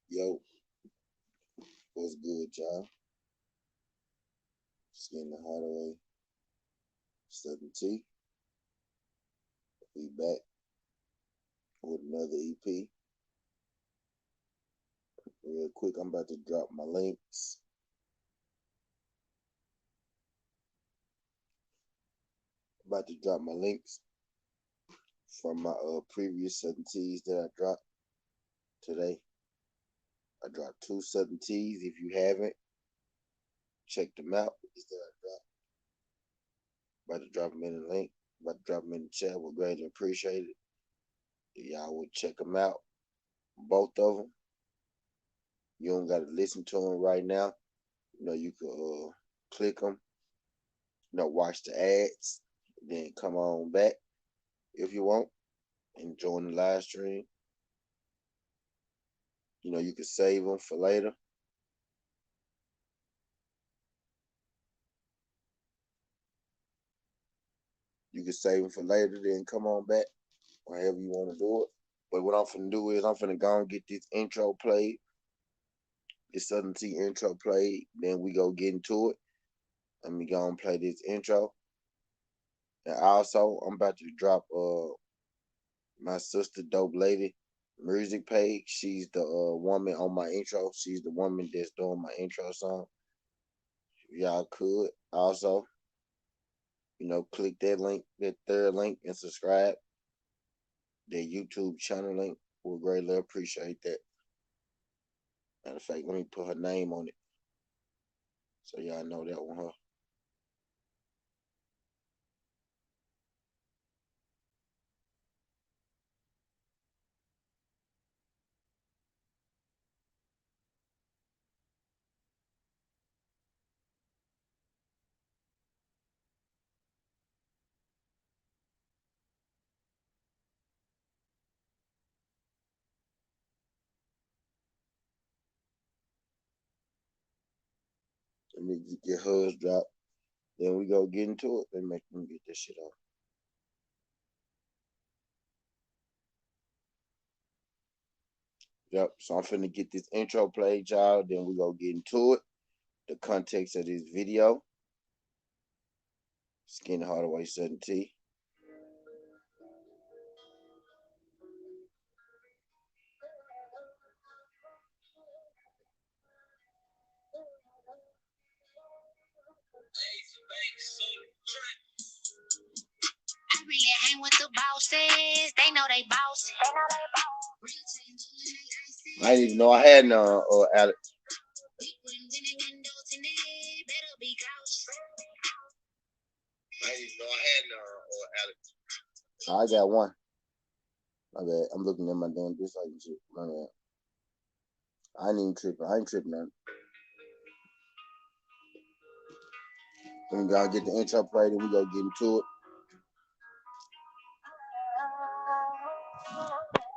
Yo, what's good, y'all? Skin the Hideaway, Southern T. We back with another EP. Real quick, I'm about to drop my links. From my previous Southern T's that I dropped today. I dropped two Southern T's. If you haven't, check them out. About to drop them in the link. About to drop them in the chat. We'll greatly appreciate it. If y'all would check them out. Both of them. You don't got to listen to them right now. You could click them. Watch the ads. Then come on back if you want and join the live stream. You can save them for later. Then come on back, however you want to do it. But what I'm finna do is I'm finna go and get this intro played, this Southern T intro played. Then we go get into it. Let me go and play this intro. And also, I'm about to drop my sister Dope Lady music page. She's the woman on my intro. She's the woman that's doing my intro song. If y'all could also, click that link, that third link, and subscribe. Their YouTube channel link. We'll greatly appreciate that. Matter of fact, let me put her name on it so y'all know that one. Her. Let me get hers dropped. Then we go get into it. Let me get this shit off. Yep. So I'm finna get this intro played, y'all. Then we go get into it. The context of this video. Skin Hardaway 7T. I really hang with the bosses. They know they boss. I didn't even know I had none, Alex. I didn't even know I had none, Alex. I got one. My bad. I'm looking at my damn dislike and shit. My bad. I ain't even tripping. I ain't tripping nothing. Let me go get the intro played and we go get into it.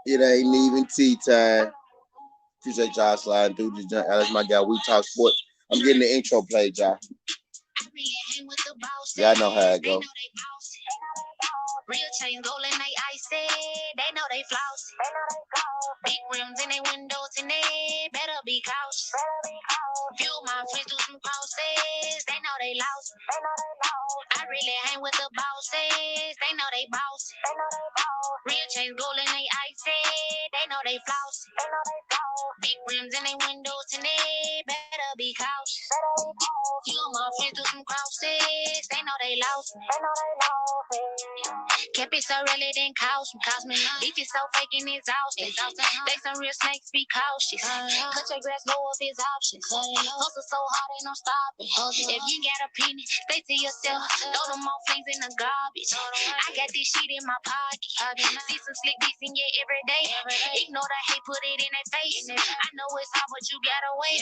It ain't even tea time. Appreciate y'all sliding through this junk. Alex, my guy, we talk sports. I'm getting the intro played, y'all. Y'all know how it go. Real chain gold and they icy. They know they floss. Big rims in their windows and they better be cautious. Few my friends do some crosses. They know they lost. I really hang with the bosses. They know they boss. Real chains gold and they icy. They know they floss. Big rims in their windows and they better be cautious. Few my friends do some crosses. They know they lost. Kept it so really didn't cost me none. Beef is so fake and exhausting. They some real snakes, be cautious. Cut your grass, go up his options. Hustle so hard, ain't no stopping. If you got a penny, stay to yourself. Throw them more things in the garbage. I got this shit in my pocket. See some slick beats in your everyday. Ignore the hate, put it in their face. I know it's hard, but you gotta wait.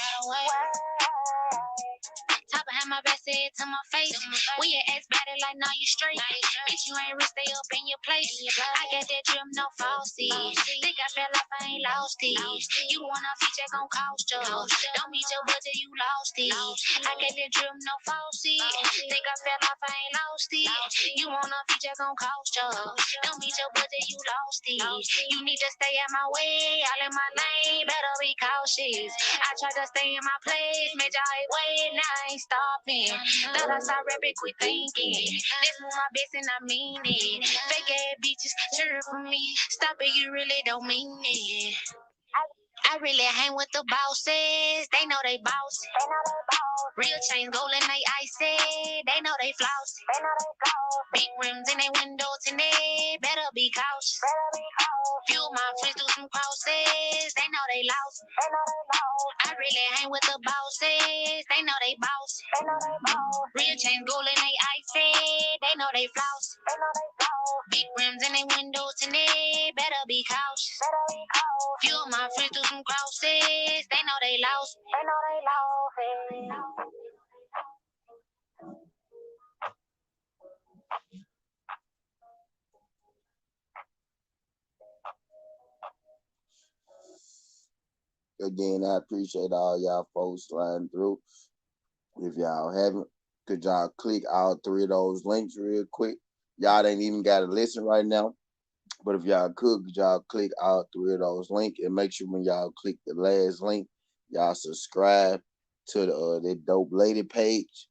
Top behind my back, said to my face. When your ass bad it like, nah, you straight. Bitch, you ain't rich, stay up in your place. I got that drip, no falsies. Think I fell off, I ain't lost it. You wanna feature, gon' cost you. Don't meet your budget, you lost it. I got that drip, no falsies. Think I fell off, I ain't lost it. You wanna feature, gon' cost you. Don't meet your budget, you lost it. You need to stay out my way, all in my lane, better be cautious. I tried to stay in my place, made y'all hate wait, now I ain't stopping. Thought I saw rapid, quit thinking. This was my best and I mean it. Fake ass bitches cheering for me. Stop it, you really don't mean it. I really hang with the bosses. They know they boss. Real chains golden, they icy. They know they floss. Big rims in they windows and they better be cautious. Few of my friends do some crosses. They know they lost. I really hang with the bosses. They know they boss. Real chains golden, they icy. They know they floss. Big rims in they windows and they better be cautious. Few of my friends do some crosses. They know they lost. Again, I appreciate all y'all folks sliding through. If y'all haven't, could y'all click all three of those links real quick? Y'all ain't even got to listen right now. But if y'all could y'all click all three of those links and make sure when y'all click the last link, y'all subscribe to the that dope lady page.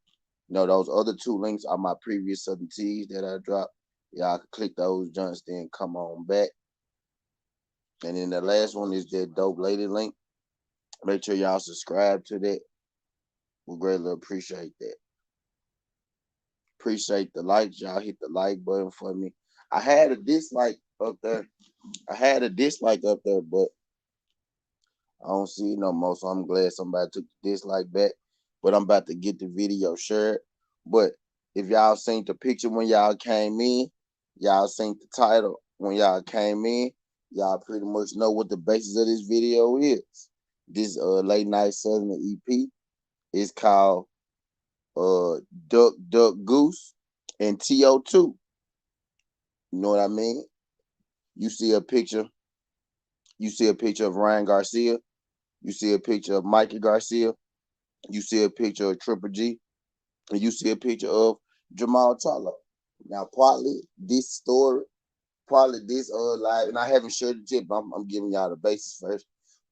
You know, those other two links are my previous Southern Teas that I dropped. Y'all can click those joints, then come on back. And then the last one is that dope lady link. Make sure y'all subscribe to that. We greatly appreciate that. Appreciate the likes. Y'all hit the like button for me. I had a dislike up there. But I don't see it no more. So I'm glad somebody took the dislike back. But I'm about to get the video shared. But if y'all seen the picture when y'all came in, y'all seen the title when y'all came in, y'all pretty much know what the basis of this video is. This late night Southern EP is called Duck Duck Goose and TO2. You know what I mean? You see a picture. You see a picture of Ryan Garcia. You see a picture of Mikey Garcia. You see a picture of Triple G. And you see a picture of Jamal Charlo. Now, partly this live, and I haven't shared it yet, but I'm giving y'all the basis first.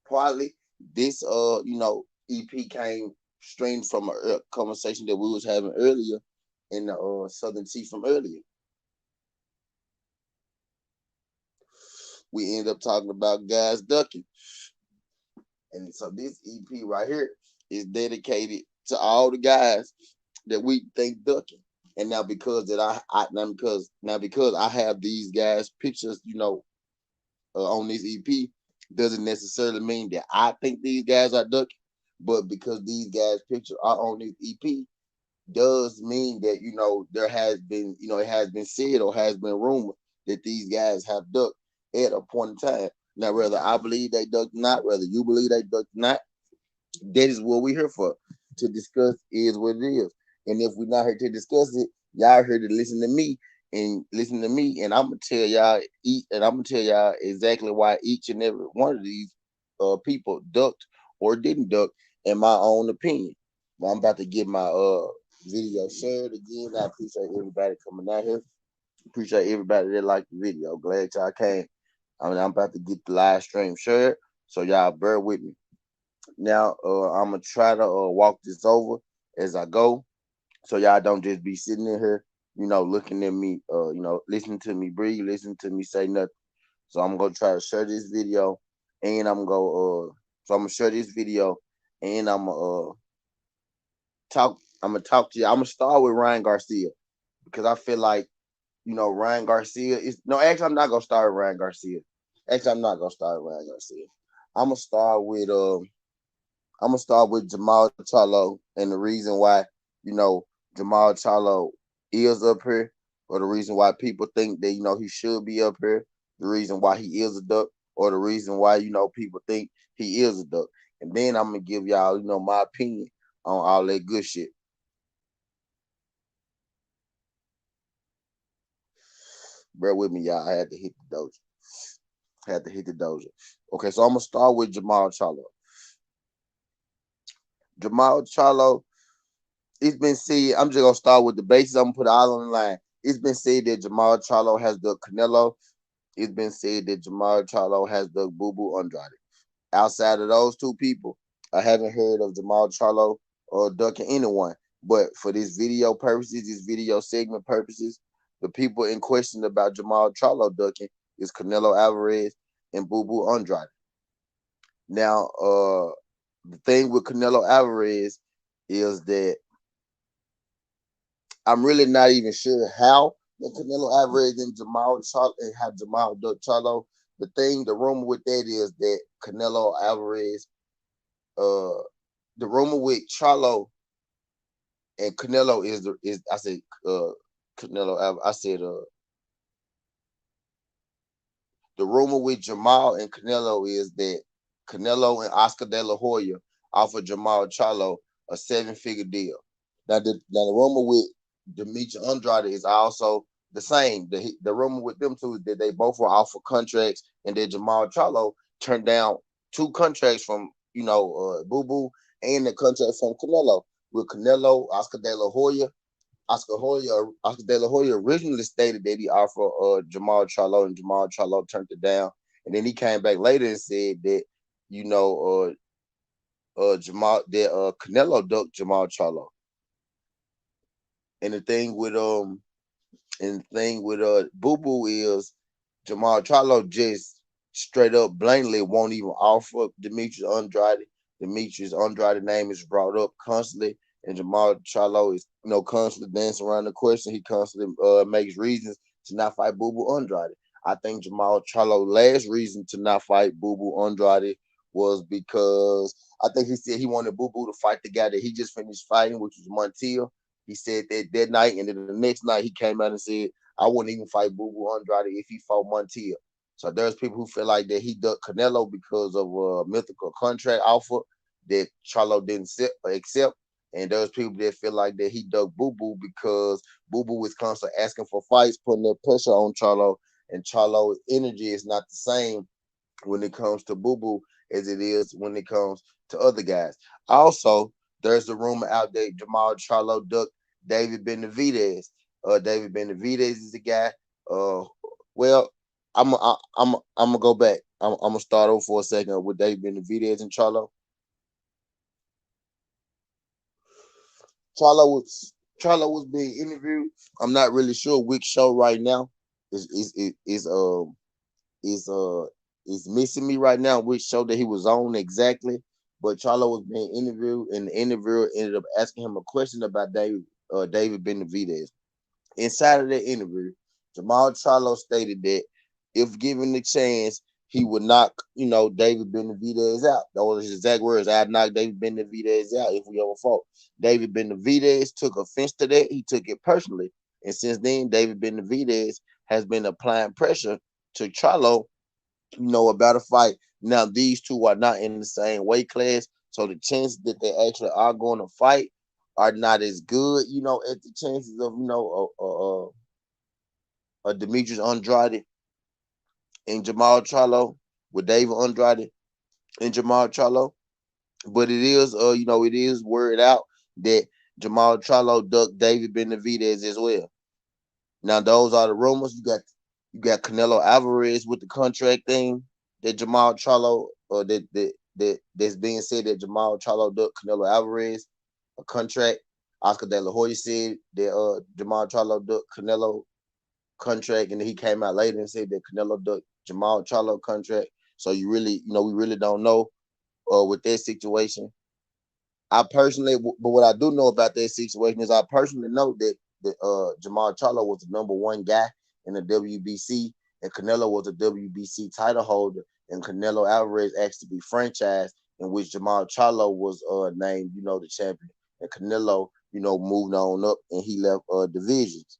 Partly this EP came straight from a conversation that we was having earlier in the Southern Tea from earlier. We ended up talking about guys ducking. And so this EP right here is dedicated to all the guys that we think ducking. And now because that because I have these guys pictures, on this EP, doesn't necessarily mean that I think these guys are ducking, but because these guys' pictures are on this EP, does mean that there has been it has been said or has been rumored that these guys have ducked at a point in time. Now, whether I believe they ducked or not, whether you believe they ducked or not, that is what we're here for. To discuss is what it is. And if we're not here to discuss it, y'all here to listen to me and I'm gonna tell y'all exactly why each and every one of these people ducked or didn't duck in my own opinion. Well, I'm about to get my video shared again. I appreciate everybody coming out here. Appreciate everybody that liked the video. Glad y'all came. I'm about to get the live stream shared, so y'all bear with me. Now, I'm gonna try to walk this over as I go, so y'all don't just be sitting in here, looking at me, listening to me breathe, listening to me say nothing. So I'm gonna try to share this video, and I'm gonna share this video, and I'm gonna talk to you. I'm gonna start with Ryan Garcia because I feel like Ryan Garcia is no. Actually, I'm not gonna start with Ryan Garcia. Actually, I'm not gonna start with Ryan Garcia. I'm gonna start with Jamal Charlo, and the reason why Jamal Charlo is up here, or the reason why people think that he should be up here, the reason why he is a duck, or the reason why people think he is a duck, and then I'm gonna give y'all my opinion on all that good shit. Bear with me, y'all. I had to hit the doja. Okay, so I'm gonna start with Jamal Charlo. Jamal Charlo, it's been said. I'm just gonna start with the basis. I'm gonna put it all on the line. It's been said that Jamal Charlo has the Canelo. It's been said that Jamal Charlo has the Boo Boo Andrade. Outside of those two people, I haven't heard of Jamal Charlo or ducking anyone. But for this video purposes, this video segment purposes, the people in question about Jamal Charlo ducking is Canelo Alvarez and Boo Boo Andrade. Now, the thing with Canelo Alvarez is that I'm really not even sure how the Canelo Alvarez and Jamal Charlo and how Jamal ducked Charlo. The rumor with that is that Canelo Alvarez, uh, the rumor with Charlo and Canelo is I said I said the rumor with Jamal and Canelo is that Canelo and Oscar De La Hoya offered Jamal Charlo a seven-figure deal. Now the rumor with Demetri Andrade is also the same. The rumor with them two is that they both were offered contracts, and that Jamal Charlo turned down two contracts from Boo Boo and the contract from Canelo. With Canelo, Oscar De La Hoya originally stated that he offered Jamal Charlo, and Jamal Charlo turned it down. And then he came back later and said that you know Jamal that Canelo ducked Jamal Charlo. And the thing with Boo Boo is Jamal Charlo just straight up blatantly won't even offer Demetrius Andrade. Demetrius Andrade name is brought up constantly, and Jamal Charlo is constantly dancing around the question. He constantly makes reasons to not fight Boo Boo Andrade. I think Jamal Charlo last reason to not fight Boo Boo Andrade was because I think he said he wanted Boo Boo to fight the guy that he just finished fighting, which was Montiel. He said that night, and then the next night he came out and said, I wouldn't even fight Boo Boo Andrade if he fought Montiel. So there's people who feel like that he ducked Canelo because of a mythical contract offer that Charlo didn't accept. And there's people that feel like that he ducked Boo Boo because Boo Boo was constantly asking for fights, putting that pressure on Charlo, and Charlo's energy is not the same when it comes to Boo Boo as it is when it comes to other guys. Also, there's a rumor out there Jamal Charlo ducked David Benavidez. David Benavidez is the guy. Uh, well, I'm gonna go back. I'm gonna start over for a second with David Benavidez and Charlo. Charlo was Charlo was being interviewed. I'm not really sure which show right now is is uh is missing me right now, which show that he was on exactly. But Charlo was being interviewed, and the interviewer ended up asking him a question about David Benavidez. Inside of that interview, Jamal Charlo stated that if given the chance, he would knock, David Benavidez out. Those are his exact words. I'd knock David Benavidez out if we ever fought. David Benavidez took offense to that. He took it personally. And since then, David Benavidez has been applying pressure to Charlo, about a fight. Now, these two are not in the same weight class. So the chances that they actually are going to fight are not as good, as the chances of, Demetrius Andrade and Jamal Charlo with David Andrade and Jamal Charlo. But it is word out that Jamal Charlo ducked David Benavidez as well. Now those are the rumors. You got Canelo Alvarez with the contract thing that Jamal Charlo that's being said that Jamal Charlo ducked Canelo Alvarez a contract. Oscar De La Hoya said that Jamal Charlo ducked Canelo contract, and then he came out later and said that Canelo ducked Jamal Charlo contract. So we really don't know with that situation. But what I do know about that situation is I personally know that Jamal Charlo was the number one guy in the WBC, and Canelo was a WBC title holder, and Canelo Alvarez asked to be franchised, in which Jamal Charlo was named, the champion, and Canelo, moved on up and he left divisions.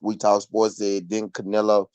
We Talk Sports said didn't Canelo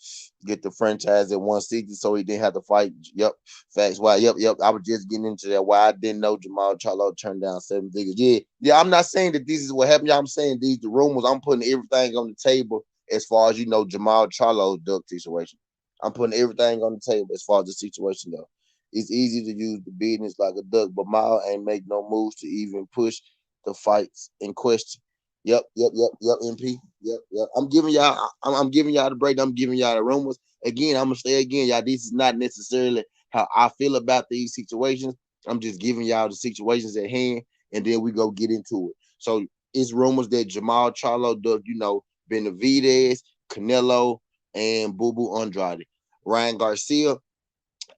get the franchise at 160 so he didn't have to fight? Yep. Facts. Why? Yep. I was just getting into that. Why I didn't know Jamal Charlo turned down seven figures. Yeah. I'm not saying that this is what happened. I'm saying these the rumors. I'm putting everything on the table as far as Jamal Charlo's duck situation. I'm putting everything on the table as far as the situation though. It's easy to use the business like a duck, but Mile ain't make no moves to even push the fights in question. Yep. MP. Yep. I'm giving y'all the break. I'm giving y'all the rumors. Again, I'm gonna say again, y'all. This is not necessarily how I feel about these situations. I'm just giving y'all the situations at hand, and then we go get into it. So it's rumors that Jamal Charlo, Benavidez, Canelo, and Boo Boo Andrade. Ryan Garcia,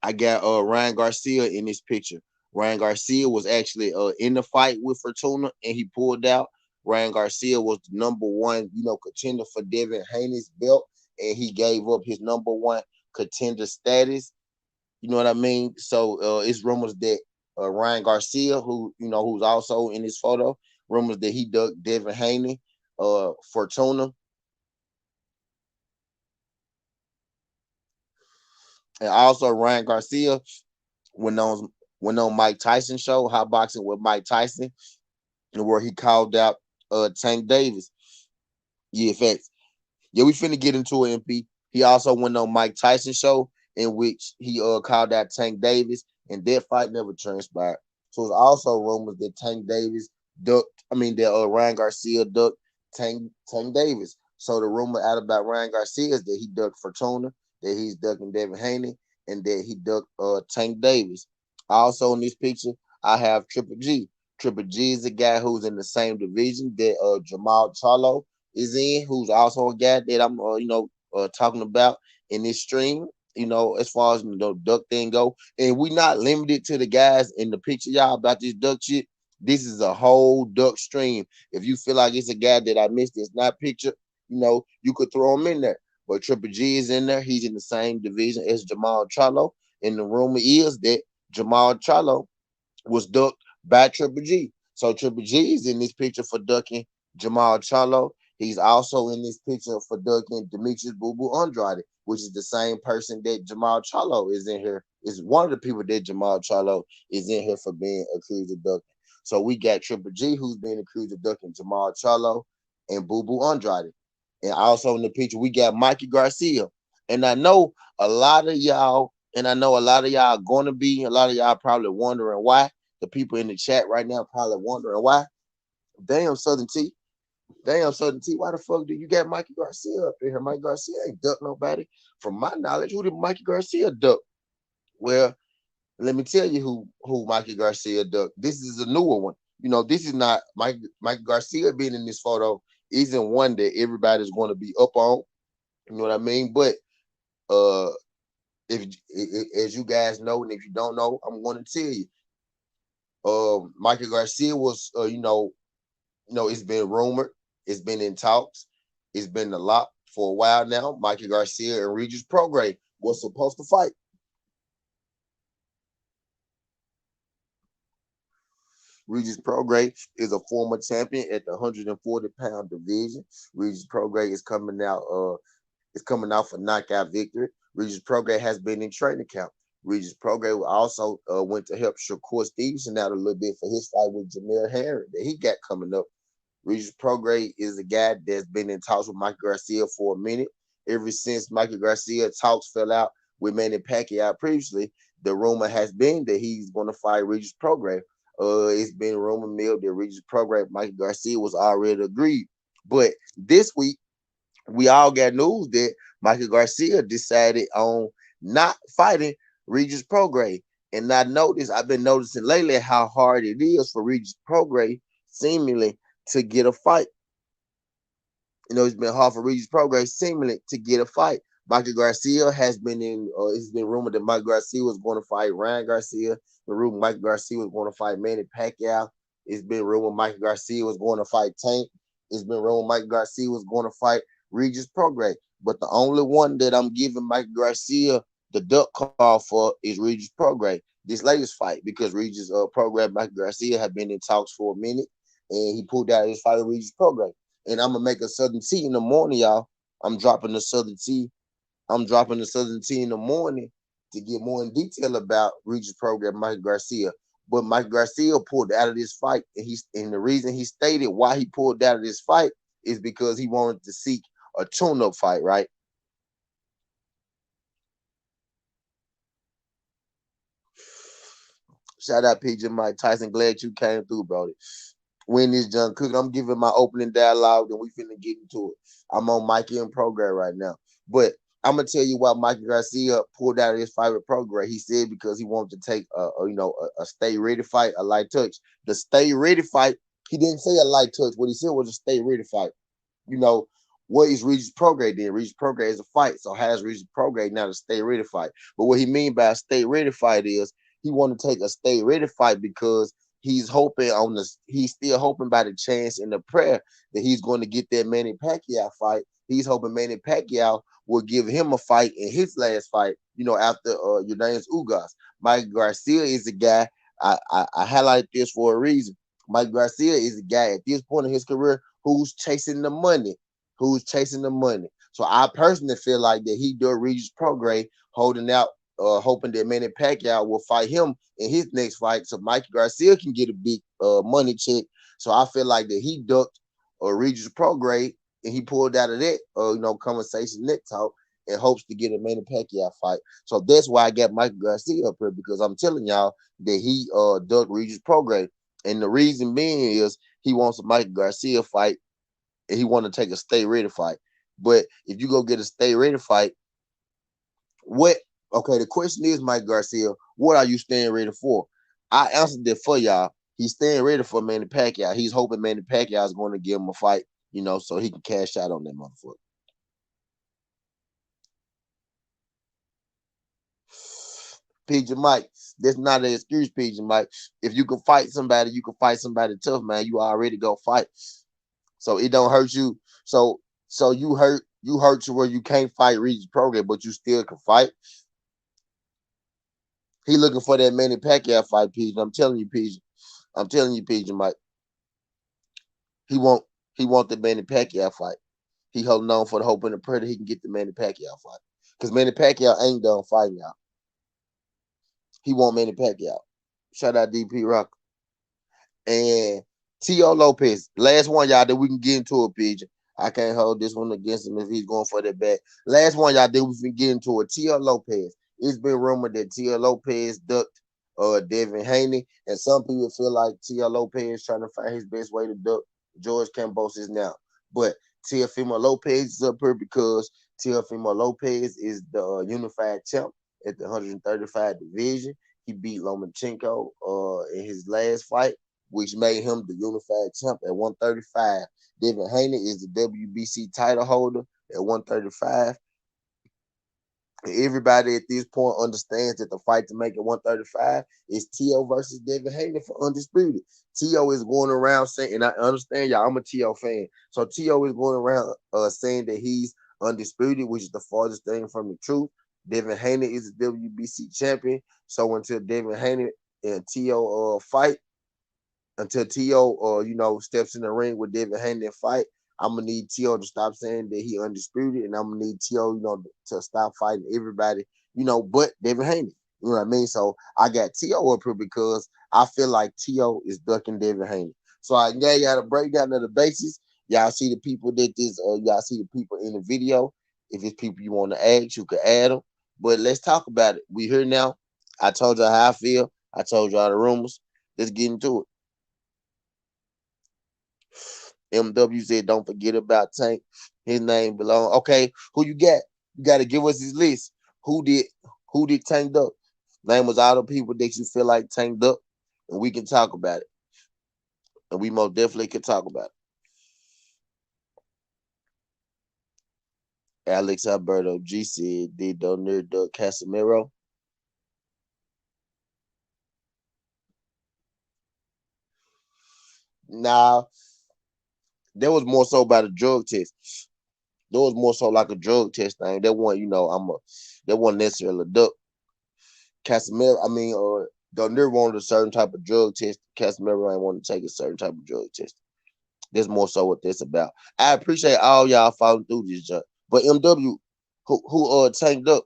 I got Ryan Garcia in this picture. Ryan Garcia was actually in the fight with Fortuna and he pulled out. Ryan Garcia was the number one, contender for Devin Haney's belt, and he gave up his number one contender status. You know what I mean? So it's rumors that Ryan Garcia, who's also in this photo, rumors that he ducked Devin Haney, Fortuna, and also Ryan Garcia went on went on Mike Tyson show, Hot Boxing with Mike Tyson, and where he called out Tank Davis. Yeah, facts. Yeah, we finna get into it, MP. He also went on Mike Tyson show in which he called out Tank Davis, and that fight never transpired. So it's also rumors that Tank Davis ducked. I mean that Ryan Garcia ducked Tank Davis. So the rumor out about Ryan Garcia is that he ducked Fortuna, that he's ducking Devin Haney, and that he ducked Tank Davis. Also in this picture, I have Triple G. Triple G is a guy who's in the same division that Jamal Charlo is in, who's also a guy that I'm, talking about in this stream. As far as the duck thing go, and we not limited to the guys in the picture, y'all, about this duck shit. This is a whole duck stream. If you feel like it's a guy that I missed, it's not picture, you could throw him in there. But Triple G is in there. He's in the same division as Jamal Charlo, and the rumor is that Jamal Charlo was ducked by Triple G. So Triple G is in this picture for ducking Jamal Charlo. He's also in this picture for ducking Demetrius Boo Boo Andrade, which is the same person that Jamal Charlo is in here. Is one of the people that Jamal Charlo is in here for being accused of ducking. So we got Triple G who's being accused of ducking Jamal Charlo and Boo Boo Andrade. And also in the picture we got Mikey Garcia. And I know a lot of y'all, and I know a lot of y'all gonna be, a lot of y'all probably wondering why. The people in the chat right now probably wondering why. Damn Southern T. Damn Southern T. Why the fuck do you got Mikey Garcia up in here? Mikey Garcia ain't duck nobody. From my knowledge, who did Mikey Garcia duck? Well, let me tell you who Mikey Garcia duck. This is a newer one. This is not Mike Garcia being in this photo isn't one that everybody's going to be up on. You know what I mean? But uh if as you guys know, and if you don't know, I'm going to tell you. Michael Garcia was, it's been rumored, it's been in talks, it's been a lot for a while now. Michael Garcia and Regis Prograis was supposed to fight. Regis Prograis is a former champion at the 140-pound division. Regis Prograis is coming out. Is coming out for knockout victory. Regis Prograis has been in training camp. Regis Prograis also went to help Shakur Stevenson out a little bit for his fight with Jamel Herring that he got coming up. Regis Prograis is a guy that's been in talks with Michael Garcia for a minute. Ever since Michael Garcia talks fell out with Manny Pacquiao previously, the rumor has been that he's going to fight Regis Prograis. It's been rumor mill that Regis Prograis, Michael Garcia was already agreed. But this week, we all got news that Michael Garcia decided on not fighting Regis Prograis. And I've been noticing lately how hard it is for Regis Prograis seemingly to get a fight. It's been hard for Regis Prograis seemingly to get a fight. Michael Garcia has been in, it's been rumored that Michael Garcia was going to fight Ryan Garcia. The rumor Michael Garcia was going to fight Manny Pacquiao. It's been rumored Michael Garcia was going to fight Tank. It's been rumored Michael Garcia was going to fight Regis Prograis. But the only one that I'm giving Michael Garcia the duck call for is Regis Prograis, this latest fight, because Regis Prograis, Michael Garcia have been in talks for a minute, and he pulled out his fight with Regis Prograis. And I'm gonna make a Southern tea in the morning, y'all. I'm dropping the Southern tea. I'm dropping the Southern tea in the morning to get more in detail about Regis Prograis, Mike Garcia. But Mike Garcia pulled out of this fight, and the reason he stated why he pulled out of this fight is because he wanted to seek a tune-up fight, right? Shout out PJ Mike Tyson. Glad you came through, brody. when this John cooking. I'm giving my opening dialogue, and we finna get into it. I'm on Mikey in program right now, but I'm gonna tell you why Mikey Garcia pulled out of his fight with program. He said because he wanted to take a stay ready fight, a light touch. The stay ready fight. He didn't say a light touch. What he said was a stay ready fight. You know, what is Regis Prograde then? Regis Prograde is a fight. So has Regis Prograde now to stay ready fight. But what he mean by a stay ready fight is he want to take a stay ready fight because he's still hoping by the chance and the prayer that he's going to get that Manny Pacquiao fight. He's hoping Manny Pacquiao will give him a fight in his last fight, after your name's Ugas. Mike Garcia is a guy. I highlight this for a reason. Mike Garcia is a guy at this point in his career who's chasing the money, who's chasing the money. So I personally feel like that he does Regis Prograde holding out, hoping that Manny Pacquiao will fight him in his next fight, so Mike Garcia can get a big money check. So I feel like that he ducked Regis Prograde and he pulled out of that, conversation, that talk, and hopes to get a Manny Pacquiao fight. So that's why I got Mike Garcia up here because I'm telling y'all that he ducked Regis Prograde. And the reason being is he wants a Mike Garcia fight and he want to take a stay ready fight. But if you go get a stay ready fight, what? Okay, the question is, Mike Garcia, what are you staying ready for? I answered it for y'all. He's staying ready for Manny Pacquiao. He's hoping Manny Pacquiao is going to give him a fight, so he can cash out on that motherfucker. PJ Mike, that's not an excuse, PJ Mike. If you can fight somebody, you can fight somebody tough, man. You already go fight. So it don't hurt you. So you hurt to where you can't fight Regis Program, but you still can fight. He looking for that Manny Pacquiao fight, PJ. I'm telling you, PJ. I'm telling you, PJ Mike. He won't he want the Manny Pacquiao fight. He holding on for the hope and the prayer that he can get the Manny Pacquiao fight. Because Manny Pacquiao ain't done fighting y'all. He want Manny Pacquiao. Shout out DP Rock. And Tio Lopez, last one, y'all, that we can get into a pigeon. I can't hold this one against him if he's going for that back. Last one, y'all, that we can get into it. Tio Lopez. It's been rumored that Tio Lopez ducked Devin Haney, and some people feel like Tio Lopez trying to find his best way to duck George Cambosis now. But Teofimo Lopez is up here because Teofimo Lopez is the unified champ at the 135 division. He beat Lomachenko in his last fight, which made him the unified champ at 135. Devin Haney is the WBC title holder at 135. And everybody at this point understands that the fight to make it 135 is T.O. versus Devin Haney for undisputed. T.O. is going around saying, and I understand y'all, I'm a T.O. fan. So T.O. is going around saying that he's undisputed, which is the farthest thing from the truth. Devin Haney is the WBC champion. So until Devin Haney and T.O. fight, until T.O. steps in the ring with Devin Haney and fight, I'm gonna need T.O. to stop saying that he undisputed, and I'm gonna need T.O. to stop fighting everybody, but Devin Haney. You know what I mean? So I got T.O. up here because I feel like T.O. is ducking Devin Haney. So I gave y'all a breakdown of the basis. Y'all see the people that y'all see the people in the video. If it's people you want to add, you can add them. But let's talk about it. We here now. I told y'all how I feel. I told y'all the rumors. Let's get into it. MW said, "Don't forget about Tank. His name belong." Okay, who you got? You got to give us his list. Who did? Who did Tank up? Name was all the people that you feel like tanked up, and we can talk about it. And we most definitely can talk about it. Alex Alberto G said, "Did Donner Doug Casemiro?" Nah, that was more so about a drug test. That was more so like a drug test thing. That one, that wasn't necessarily a duck. Casemiro, I mean, Donner wanted a certain type of drug test. Casemiro ain't want to take a certain type of drug test. That's more so what that's about. I appreciate all y'all following through this junk. But MW, who tanked up?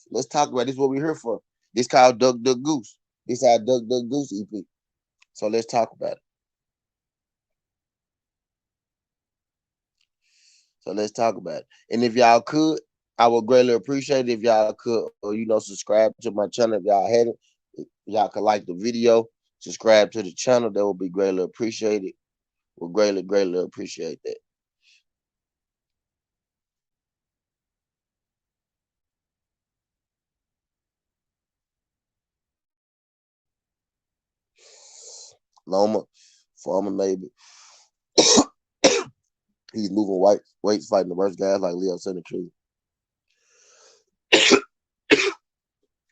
Let's talk about this. What we here for? This called Duck Duck Goose. This our Duck Duck Goose EP. So let's talk about it. So let's talk about it. And if y'all could, I would greatly appreciate it if y'all could, subscribe to my channel if y'all hadn't. If y'all could like the video, subscribe to the channel. That would be greatly appreciated. Well, greatly appreciate that. Loma, former maybe. He's moving weights, fighting the worst guys like Leo Santa Cruz.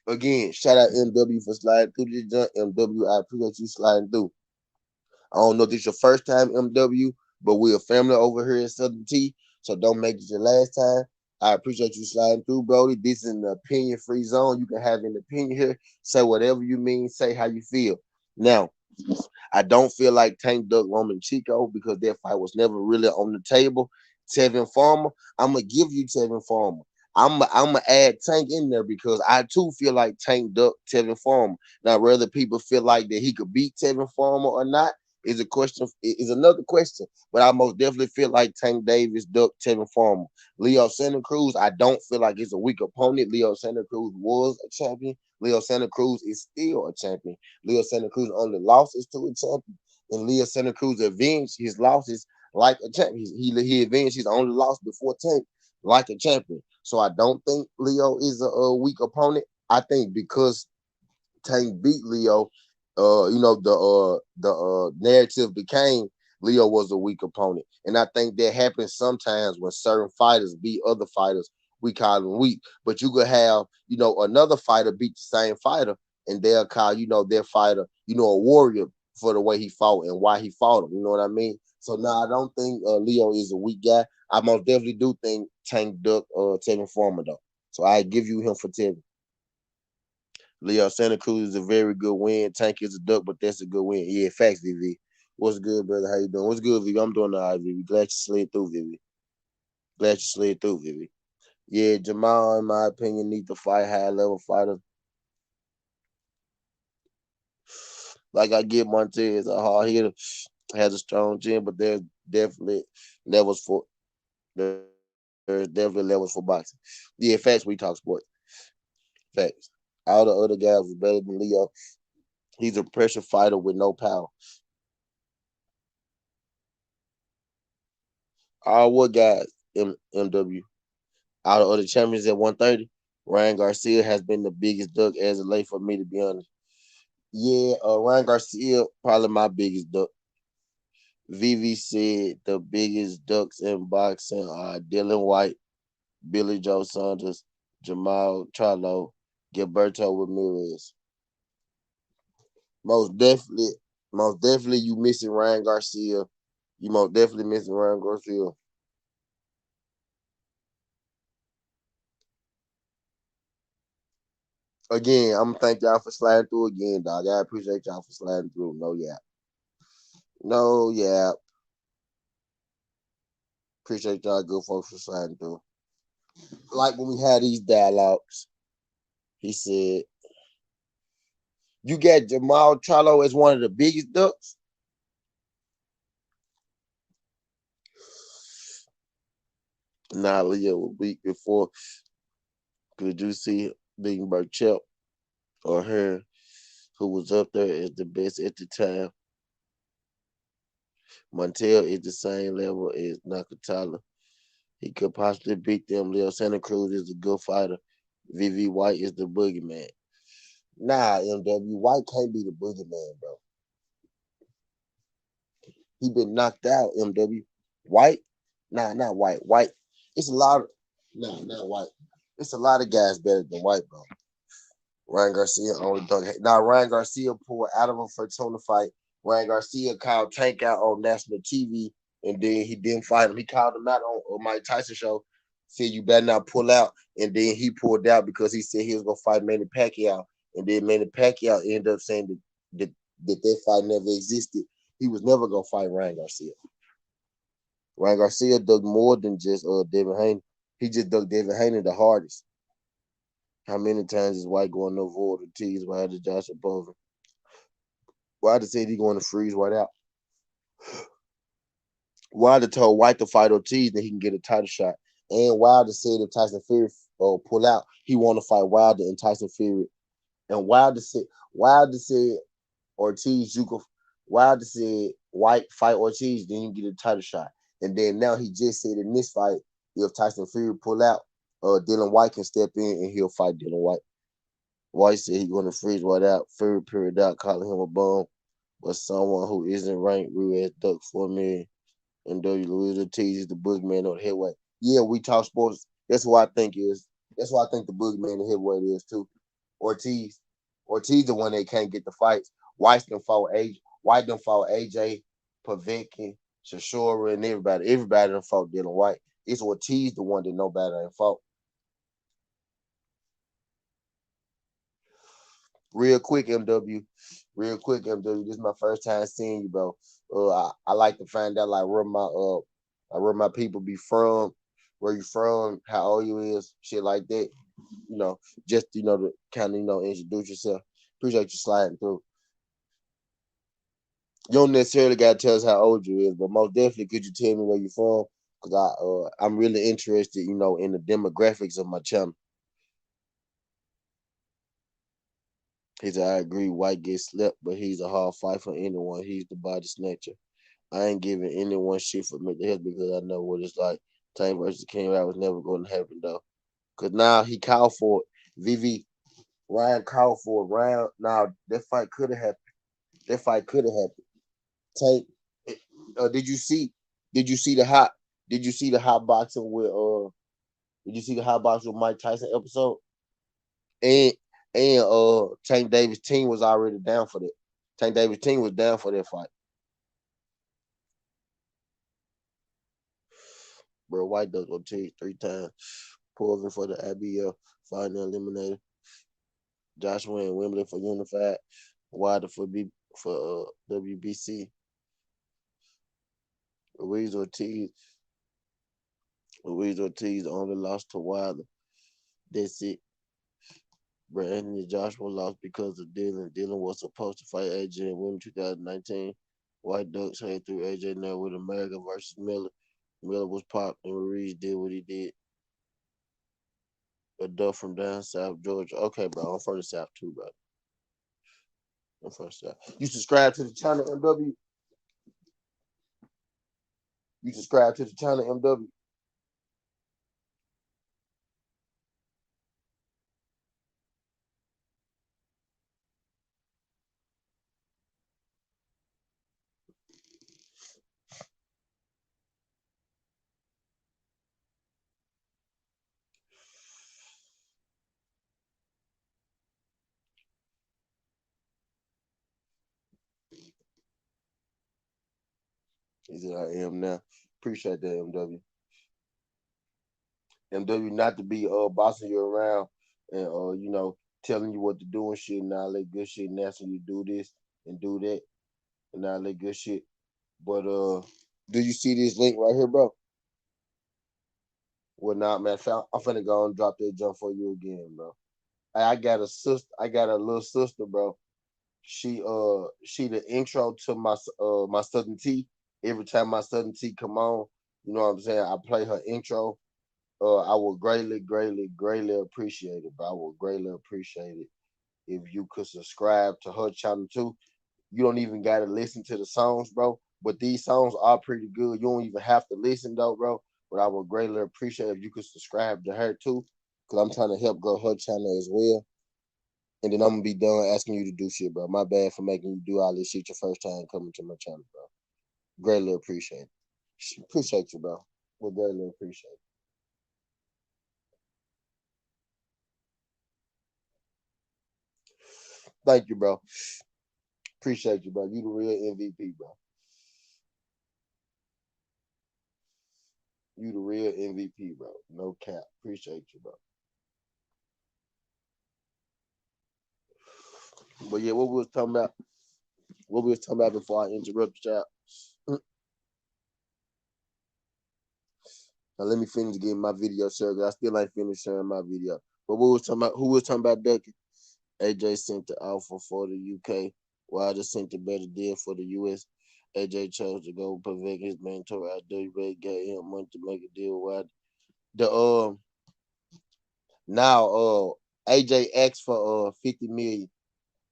Again, shout out MW for sliding through this junk. MW, I appreciate you sliding through. I don't know if this your first time, MW, but we're a family over here at Southern T, so don't make it your last time. I appreciate you sliding through, Brody. This is an opinion free zone. You can have an opinion here. Say whatever you mean. Say how you feel. Now, I don't feel like Tank Duck Roman Chico because that fight was never really on the table. Tevin Farmer, I'm gonna give you Tevin Farmer. I'm gonna add Tank in there because I too feel like Tank Duck Tevin Farmer. Now, whether people feel like that he could beat Tevin Farmer or not is a question. Is another question. But I most definitely feel like Tank Davis Duck Tevin Farmer. Leo Santa Cruz, I don't feel like it's a weak opponent. Leo Santa Cruz was a champion. Leo Santa Cruz is still a champion. Leo Santa Cruz only losses to a champion, and Leo Santa Cruz avenged his losses like a champion. He avenged his only loss before Tank like a champion. So I don't think Leo is a weak opponent. I think because Tank beat Leo, the narrative became Leo was a weak opponent, and I think that happens sometimes when certain fighters beat other fighters. We call them weak, but you could have another fighter beat the same fighter, and they'll call their fighter a warrior for the way he fought and why he fought him. You know what I mean? So now I don't think Leo is a weak guy. I most definitely do think Tank Duck Tevin Farmer though. So I give you him for Tevin. Leo Santa Cruz is a very good win. Tank is a duck, but that's a good win. Yeah, facts, VV. What's good, brother? How you doing? What's good, VV? I'm doing all right, VV. Glad you slid through, VV. Glad you slid through, VV. Yeah, Jamal, in my opinion, need to fight high level fighters. Like I get Montez a hard hitter, has a strong chin, but definitely levels for there's definitely levels for boxing. Yeah, facts. We talk sports. Facts. All the other guys was better than Leo. He's a pressure fighter with no power. All what guys? MW. Out of other champions at 130, Ryan Garcia has been the biggest duck as of late for me, to be honest. Yeah, Ryan Garcia, probably my biggest duck. Vivi said the biggest ducks in boxing are Dylan White, Billy Joe Saunders, Jamal Charlo, Gilberto Ramirez. Most definitely, most definitely, you missing Ryan Garcia. You most definitely missing Ryan Garcia. Again, I'm gonna thank y'all for sliding through again, dog. I appreciate y'all for sliding through. No, yeah. No, yeah. Appreciate y'all good folks for sliding through. Like when we had these dialogues, he said, you got Jamal Charlo as one of the biggest ducks? Nah, Leo, a week before, could you see Big Burchell or her who was up there as the best at the time? Montel is the same level as Nakatala. He could possibly beat them. Leo Santa Cruz is a good fighter. VV White is the boogeyman. Nah, MW White can't be the boogeyman, bro. He been knocked out. MW White, nah, not White. White. It's a lot of nah, not White. It's a lot of guys better than White, bro. Ryan Garcia only dug. Now Ryan Garcia pulled out of a Fortuna fight. Ryan Garcia called Tank out on national TV, and then he didn't fight him. He called him out on Mike Tyson show. Said you better not pull out, and then he pulled out because he said he was gonna fight Manny Pacquiao, and then Manny Pacquiao ended up saying that fight never existed. He was never gonna fight Ryan Garcia. Ryan Garcia dug more than just Devin Haney. He just dug Devin Haney the hardest. How many times is White going to avoid the tease? Why did Josh Bova? Wilder said he going to freeze right out. Wilder told White to fight Ortiz that he can get a title shot. And Wilder said if Tyson Fury pull out, he want to fight Wilder and Tyson Fury. And Wilder said Ortiz, you could. Wilder said White fight Ortiz, then you get a title shot. And then now he just said in this fight, if Tyson Fury pull out, Dylan White can step in and he'll fight Dylan White. White said he's gonna freeze White out, Fury period out, calling him a bum, but someone who isn't ranked real as Duck for me. And W. Louis Ortiz is the boogeyman on the heavyweight. Yeah, we talk sports. That's what I think is. That's why I think the boogeyman the heavyweight is too. Ortiz. Ortiz the one that can't get the fights. White done fought AJ. White done fought AJ, Povetkin, Shashora, and everybody. Everybody done fought Dylan White. It's Ortiz the one that nobody ain't fought. Real quick, MW. Real quick, MW. This is my first time seeing you, bro. I like to find out where my people be from, where you from, how old you is, shit like that. You know, just to kind of introduce yourself. Appreciate you sliding through. You don't necessarily gotta tell us how old you is, but most definitely could you tell me where you from? Cause I'm really interested, in the demographics of my channel. He said, I agree, White gets slept, but he's a hard fight for anyone. He's the body snatcher. I ain't giving anyone shit for mental health because I know what it's like. Tank versus King Rap was never going to happen though. Cause now he called for it. VV Ryan called for it. Ryan, now that fight could have happened. That fight could have happened. Tank, did you see? Did you see the hot? Did you see the hot boxing with? Did you see the hot boxing with Mike Tyson episode? And Tank Davis' team was already down for that. Tank Davis' team was down for that fight. Bro, White Duck on T 3 times. Pulling for the IBL, final eliminator. Joshua and Wembley for Unified. Wilder for WBC. Luis Ortiz. Luis Ortiz only lost to Wilder. That's it. Bro, Anthony Joshua lost because of Dylan. Dylan was supposed to fight AJ in Women 2019. White Ducks had through AJ now with America versus Miller. Miller was popped and Ruiz did what he did. A duck from down south Georgia. Okay, bro. I'm from the south too, bro. I'm from the south. You subscribe to the channel, MW? You subscribe to the channel, MW? He said, I am now. Appreciate that, MW. MW not to be bossing you around and telling you what to do and shit and all that good shit and asking you to do this and do that and all that good shit. But do you see this link right here, bro? Well, nah, man, I'm finna go and drop that jump for you again, bro. I got a sister. I got a little sister, bro. She the intro to my Southern Tea. Every time my Southern Tea come on, you know what I'm saying. I play her intro. I would greatly, greatly, greatly appreciate it, bro. I would greatly appreciate it if you could subscribe to her channel too. You don't even gotta listen to the songs, bro. But these songs are pretty good. You don't even have to listen though, bro. But I would greatly appreciate if you could subscribe to her too, because I'm trying to help grow her channel as well. And then I'm gonna be done asking you to do shit, bro. My bad for making you do all this shit your first time coming to my channel, bro. Greatly appreciate it. Appreciate you, bro. We greatly appreciate it. Thank you, bro. Appreciate you, bro. You the real MVP, bro. You the real MVP, bro. No cap. Appreciate you, bro. But yeah, what we was talking about, before I interrupt you, child. Now let me finish getting my video shared. I still ain't finished sharing my video. But we was talking about who was talking about ducking? AJ sent the offer for the UK. Wilder sent the better deal for the US. AJ chose to go prevent his mentor at WBA gave him money to make a deal with Wilder. The now AJ asked for 50 million.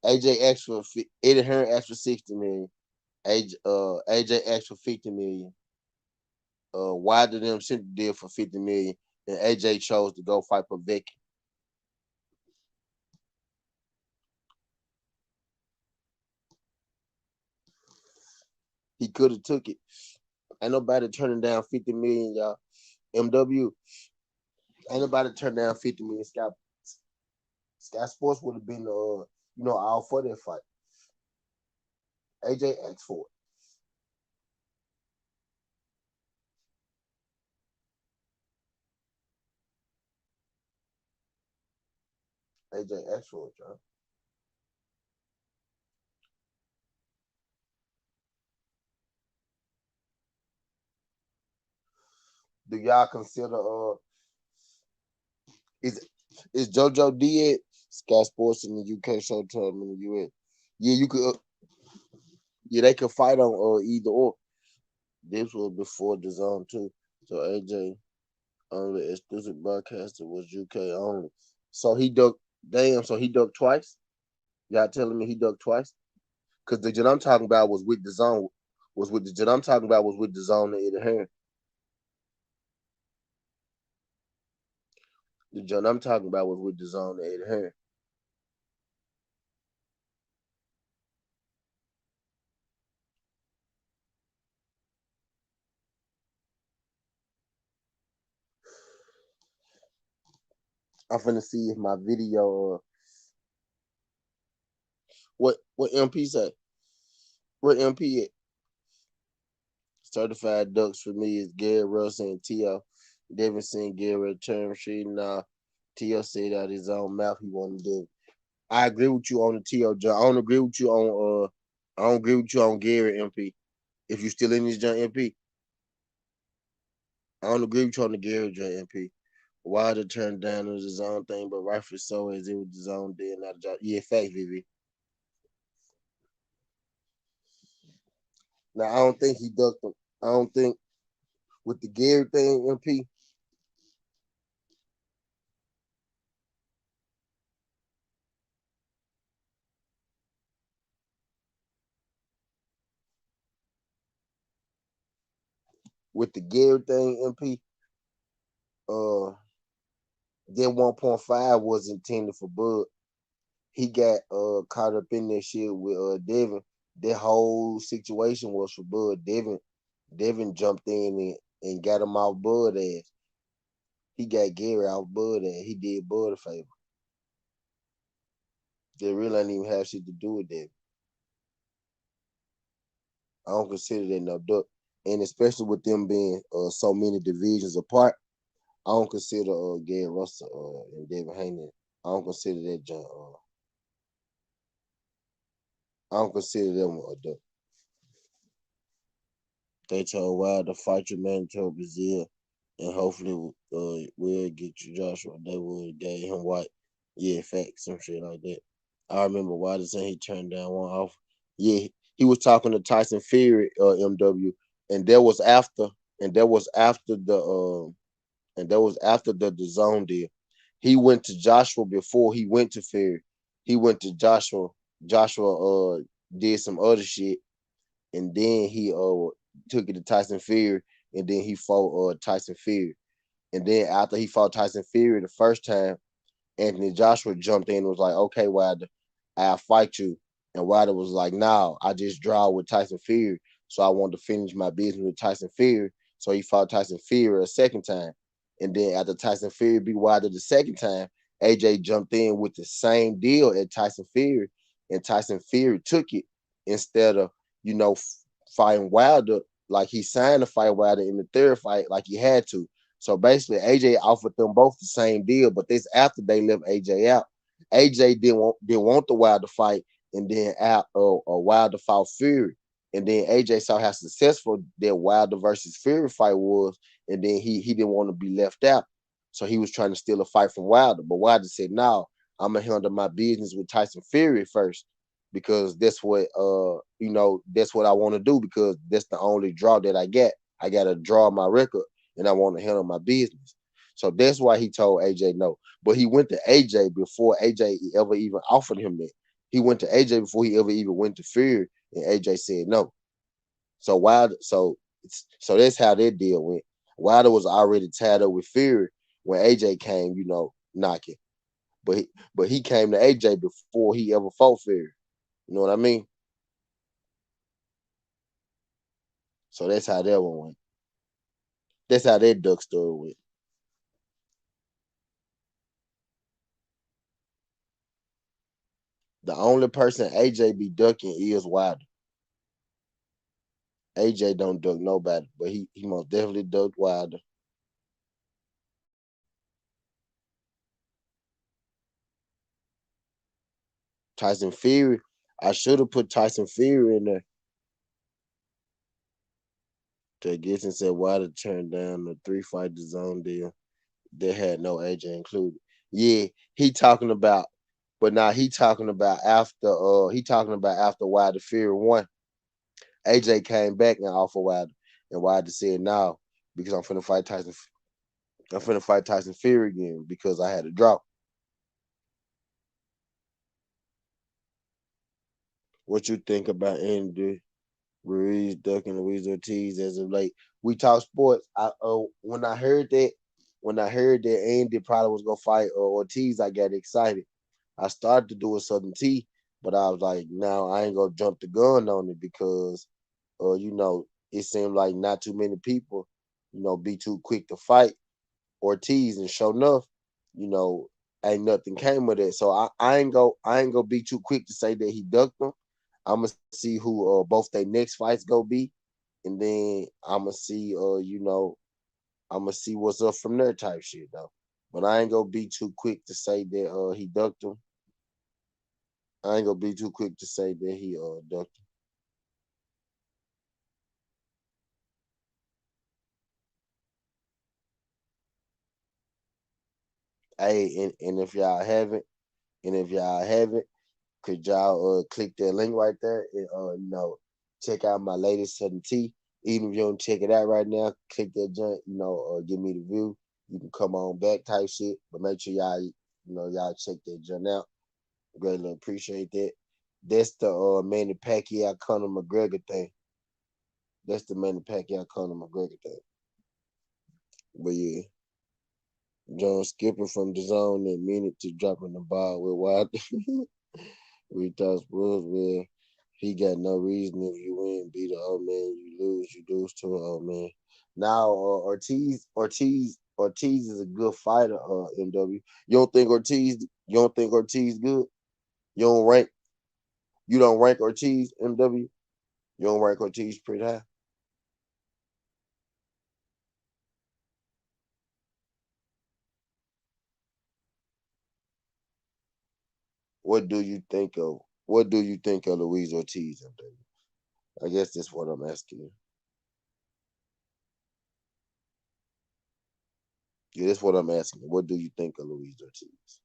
AJ asked for Eddie Hearn asked for 60 million. AJ asked for 50 million. Why did them sent the deal for 50 million? And AJ chose to go fight for Vicky. He could have took it. Ain't nobody turning down 50 million, y'all. MW, ain't nobody turn down 50 million. Sky Sports would have been all for that fight. AJ asked for it. AJ asked for it, y'all. Do y'all consider is is JoJo D at Sky Sports in the UK, Showtime in the US? Yeah, you could. Yeah, they could fight on either or. This was before the zone too. So AJ only exclusive broadcaster was UK only. So he ducked. Damn. So he ducked twice. Y'all telling me he ducked twice? Because the jet I'm talking about was with the zone. Was with the jet I'm talking about was with the zone in the hand. The jet I'm talking about was with the zone in the hand. I'm finna see if my video. What MP say? What MP at? Certified ducks for me is Gary Russell and T.O. Davidson Gary return sheet. Nah, T.O. said out his own mouth he wanted to. I agree with you on the T.O. John. I don't agree with you on I don't agree with you on Gary MP. If you still in this John MP, I don't agree with you on the Gary John MP. Wilder turned down as his own thing, but rightfully so as it was his own deal, not a job. Yeah, fact, Vivi. Now I don't think he ducked him. I don't think with the Gary thing, MP, with the Gary thing, MP, uh, that 1.5 was intended for Bud. He got caught up in that shit with Devin. That whole situation was for Bud. Devin jumped in and got him off Bud ass. He got Gary off Bud ass. He did Bud a favor. They really ain't even have shit to do with that. I don't consider that no duck. And especially with them being so many divisions apart, I don't consider Gary Russell and Devin Haney. I don't consider that junk. I don't consider them a duck. They told Wild to fight your man to Brazil, and hopefully we'll get you Joshua. They would gave him White. Yeah, facts, some shit like that. I remember Wilder saying he turned down one offer. Yeah, he was talking to Tyson Fury, MW, and that was after, and that was after the zone deal. He went to Joshua before he went to Fury. He went to Joshua. Joshua did some other shit, and then he took it to Tyson Fury, and then he fought Tyson Fury. And then after he fought Tyson Fury the first time, Anthony Joshua jumped in and was like, "Okay, Wilder, I'll fight you." And Wilder was like, "No, I just draw with Tyson Fury, so I wanted to finish my business with Tyson Fury." So he fought Tyson Fury a second time, and then after Tyson Fury beat Wilder the second time, AJ jumped in with the same deal at Tyson Fury, and Tyson Fury took it instead of fighting Wilder like he signed to fight Wilder in the third fight like he had to. So basically, AJ offered them both the same deal, but this after they left AJ out. AJ didn't want the Wilder fight, and then out Wilder fought Fury, and then AJ saw how successful that Wilder versus Fury fight was, and then he didn't want to be left out, so he was trying to steal a fight from Wilder. But Wilder said, "No, I'm gonna handle my business with Tyson Fury first, because that's what that's what I want to do, because that's the only draw that I get. I got to draw my record, and I want to handle my business." So that's why he told AJ no. But he went to AJ before AJ ever even offered him that. He went to AJ before he ever even went to Fury, and AJ said no. So so that's how that deal went. Wilder was already tied up with Fury when AJ came, knocking. But he came to AJ before he ever fought Fury. You know what I mean? So that's how that one went. That's how that duck story went. The only person AJ be ducking is Wilder. AJ don't duck nobody, but he most definitely ducked Wilder. Tyson Fury, I should have put Tyson Fury in there. To Gibson said Wilder turned down the 3 fight zone deal that had no AJ included. Yeah, he talking about, but now he talking about after Wilder Fury won. AJ came back and offered Wilder, and Wilder said no because I'm finna fight Tyson Fury again because I had a draw. What you think about Andy Ruiz ducking Luis Ortiz as of late? We talk sports. When I heard that Andy probably was gonna fight Ortiz, I got excited. I started to do a Southern T, but I was like, no, I ain't gonna jump the gun on it because, it seemed like not too many people, be too quick to fight Ortiz, and sure enough, you know, ain't nothing came of it. So I ain't gonna be too quick to say that he ducked him. I'm gonna see who both their next fights go be, and then I'm gonna see what's up from there type shit though. But I ain't gonna be too quick to say that he ducked him. I ain't gonna be too quick to say that he ducked him. Hey, and if y'all haven't, could y'all click that link right there and check out my latest Southern Tea. Even if you don't check it out right now, click that joint, give me the view. You can come on back type shit. But make sure y'all check that joint out. Greatly appreciate that. That's the Manny Pacquiao Conor McGregor thing. That's the Manny Pacquiao Conor McGregor thing. But yeah, John skipping from the zone that minute to dropping the ball with Wild. We thought was where he got no reason if you win, be the old man, you lose to an old man. Now Ortiz is a good fighter, MW. You don't think Ortiz good? You don't rank you don't rank Ortiz, MW? You don't rank Ortiz pretty high? What do you think of Luis Ortiz, MW? I guess that's what I'm asking you. Yeah, that's what I'm asking you. What do you think of Luis Ortiz?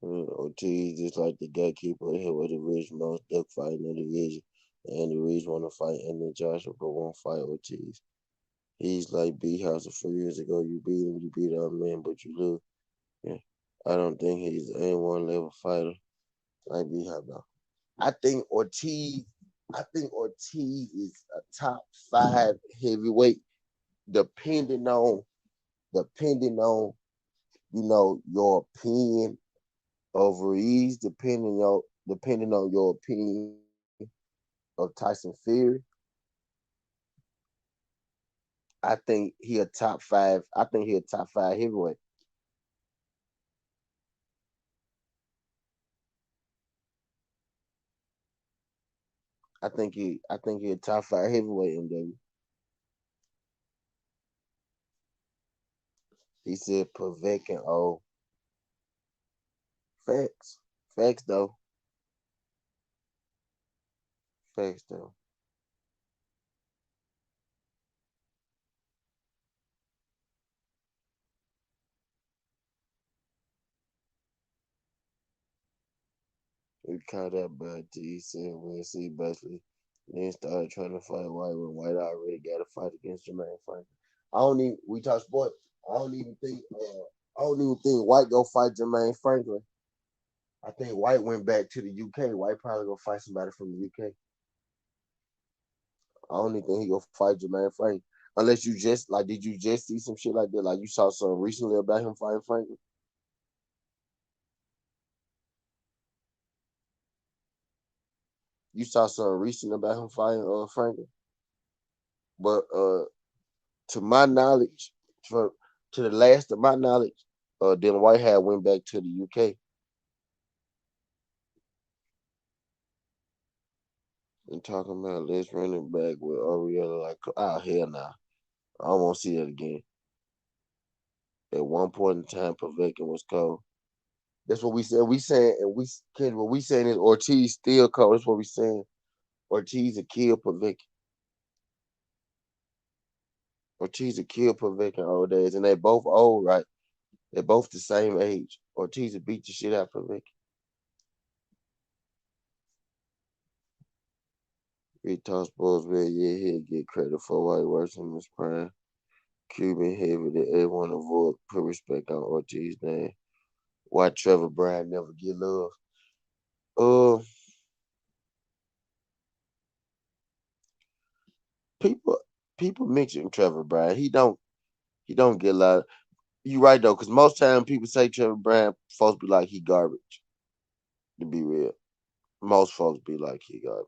Ortiz is like the gatekeeper here with the rich most duck fight in the division. And the Reeds want to fight Anthony Joshua but won't fight Ortiz. He's like B House a few years ago. You beat our man, but you lose. Yeah. I don't think he's an A1 level fighter like B House though. I think Ortiz I think Ortiz is a top 5 heavyweight depending on depending on your opinion of Ruiz, depending on your opinion of Tyson Fury. I think he a top 5. I think he a top 5 heavyweight. I think he a top 5 heavyweight. MW. He said Pavek and O. Facts, facts though. Facts though. We caught up, but he said we'll see basically. Then started trying to fight White when White already got a fight against Jermaine Franklin. I don't even we talk sport. I don't even think I don't even think White go fight Jermaine Franklin. I think White went back to the UK. White probably gonna fight somebody from the UK. I don't even think he gonna fight Jermaine Franklin. Unless you just like did you just see some shit like that? Like you saw something recently about him fighting Franklin? You saw something recent about him fighting Franklin? But to my knowledge, for to the last of my knowledge, Dylan White had went back to the UK and talking about let's run it back with Oriella. Like, oh hell nah, I don't want to see that again. At one point in time, Povetkin was cold. That's what we said. We saying and we kid. What we saying is Ortiz still cold. That's what we saying. Ortiz a kill Povetkin. Ortiz a kill Povetkin old days, and they both old, right? They both the same age. Ortiz beat the shit out of Povetkin. Vitor Sportsville, yeah, he'll get credit for why he works in his prime. Cuban heavy that everyone avoid put respect on Ortiz name. Why Trevor Bryan never get love? Uh, people people mention Trevor Bryan. He don't get a lot. You right though, because most time people say Trevor Bryan, folks be like he garbage. To be real, most folks be like he garbage.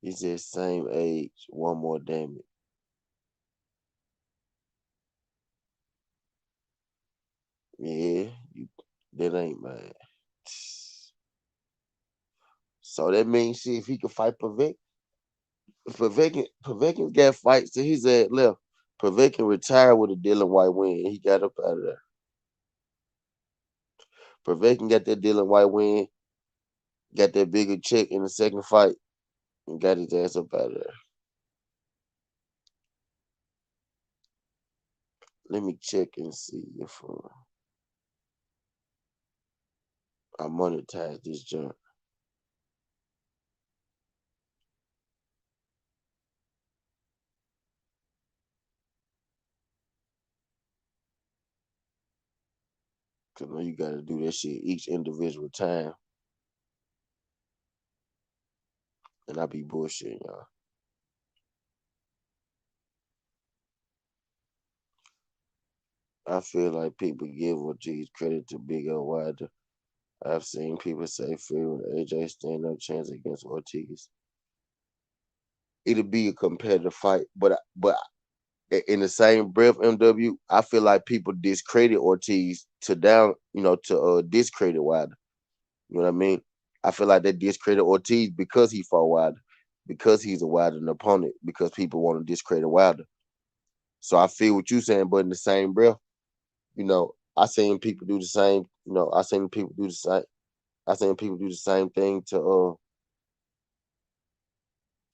He's just same age, one more damage. Yeah, you that ain't man. So that means see if he can fight Pavek. Povetkin got fights to his ass left. Povetkin retired with a Dylan White win. He got up out of there. Povetkin got that Dylan White win, got that bigger check in the second fight, and got his ass up out of there. Let me check and see if I monetize this junk. Cause now you gotta do that shit each individual time, and I be bullshitting y'all. I feel like people give Ortiz credit to Big O Wilder. I've seen people say Fury and AJ stand up chance against Ortiz. It'll be a competitive fight, but in the same breath, MW, I feel like people discredit Ortiz to down, to discredit Wilder. You know what I mean? I feel like they discredit Ortiz because he fought Wilder, because he's a Wilder opponent, because people want to discredit Wilder. So I feel what you're saying, but in the same breath, I seen people do the same. I seen people do the same. I seen people do the same thing to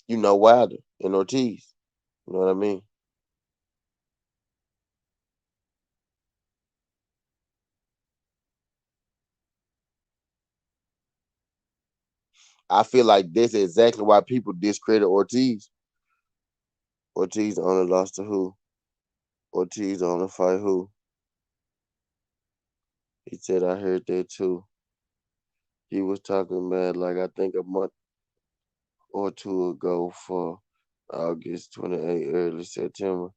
Wilder and Ortiz. You know what I mean? I feel like this is exactly why people discredit Ortiz. Ortiz only lost to who? Ortiz only fight who? He said I heard that too. He was talking about like I think a month or two ago for August 28, early September.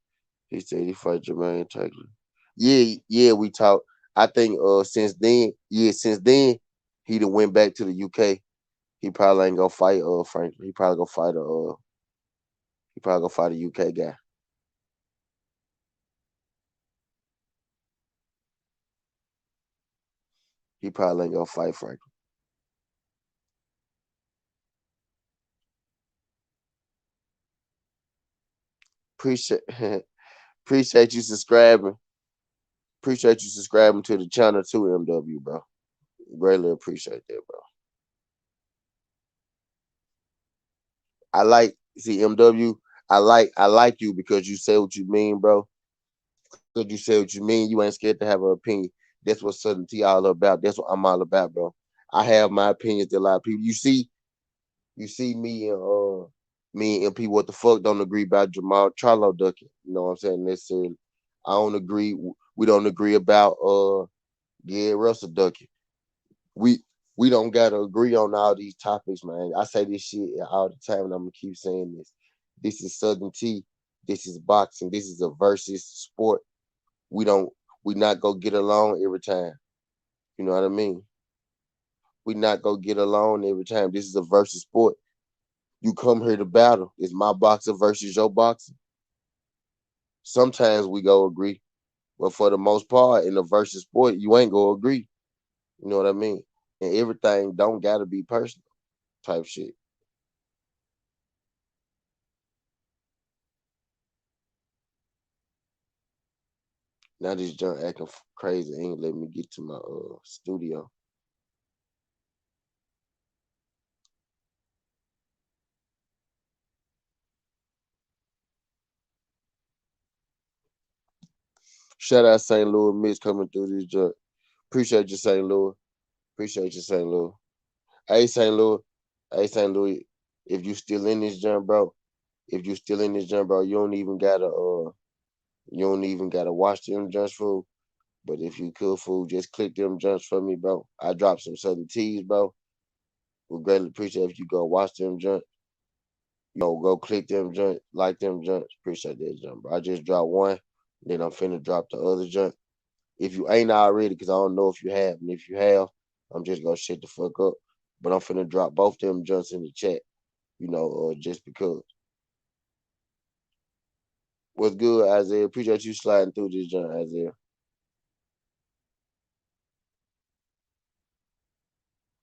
He said he fight Jermaine Taylor. Yeah, yeah, we talked. I think since then he done went back to the UK. He probably ain't gonna fight Franklin. He probably gonna fight a UK guy. He probably ain't gonna fight Franklin. Appreciate appreciate you subscribing. Appreciate you subscribing to the channel too, MW, bro. Greatly appreciate that, bro. I like see MW. I like you because you say what you mean, bro. Because you say what you mean. You ain't scared to have an opinion. That's what Southern T all about. That's what I'm all about, bro. I have my opinions that a lot of people. You see me and people what the fuck don't agree about Jamal Charlo ducking. You know what I'm saying? Necessarily. I don't agree. We don't agree about yeah Russell ducking. We we don't gotta agree on all these topics, man. I say this shit all the time, and I'm gonna keep saying this. This is Southern T. This is boxing. This is a versus sport. We don't. We not gonna get along every time. You know what I mean? We not gonna get along every time. This is a versus sport. You come here to battle. It's my boxer versus your boxer. Sometimes we go agree, but for the most part, in the versus sport, you ain't gonna agree. You know what I mean? And everything don't gotta be personal type shit. Now this junk acting crazy. Ain't let me get to my studio. Shout out St. Louis Mitch coming through this junk. Appreciate you, St. Louis. Appreciate you, St. Louis. Hey, St. Louis. Hey, St. Louis. If you still in this junk, bro. If you still in this junk, bro, you don't even gotta watch them junks, fool. But if you could, fool, just click them junks for me, bro. I dropped some Southern teas, bro. Would greatly appreciate if you go watch them junks. Go click them joints, like them joints. Appreciate that jump, bro. I just dropped one, then I'm finna drop the other jump. If you ain't already, because I don't know if you have, and if you have, I'm just gonna shut the fuck up. But I'm finna drop both them joints in the chat, just because. What's good, Isaiah? Appreciate you sliding through this joint, Isaiah.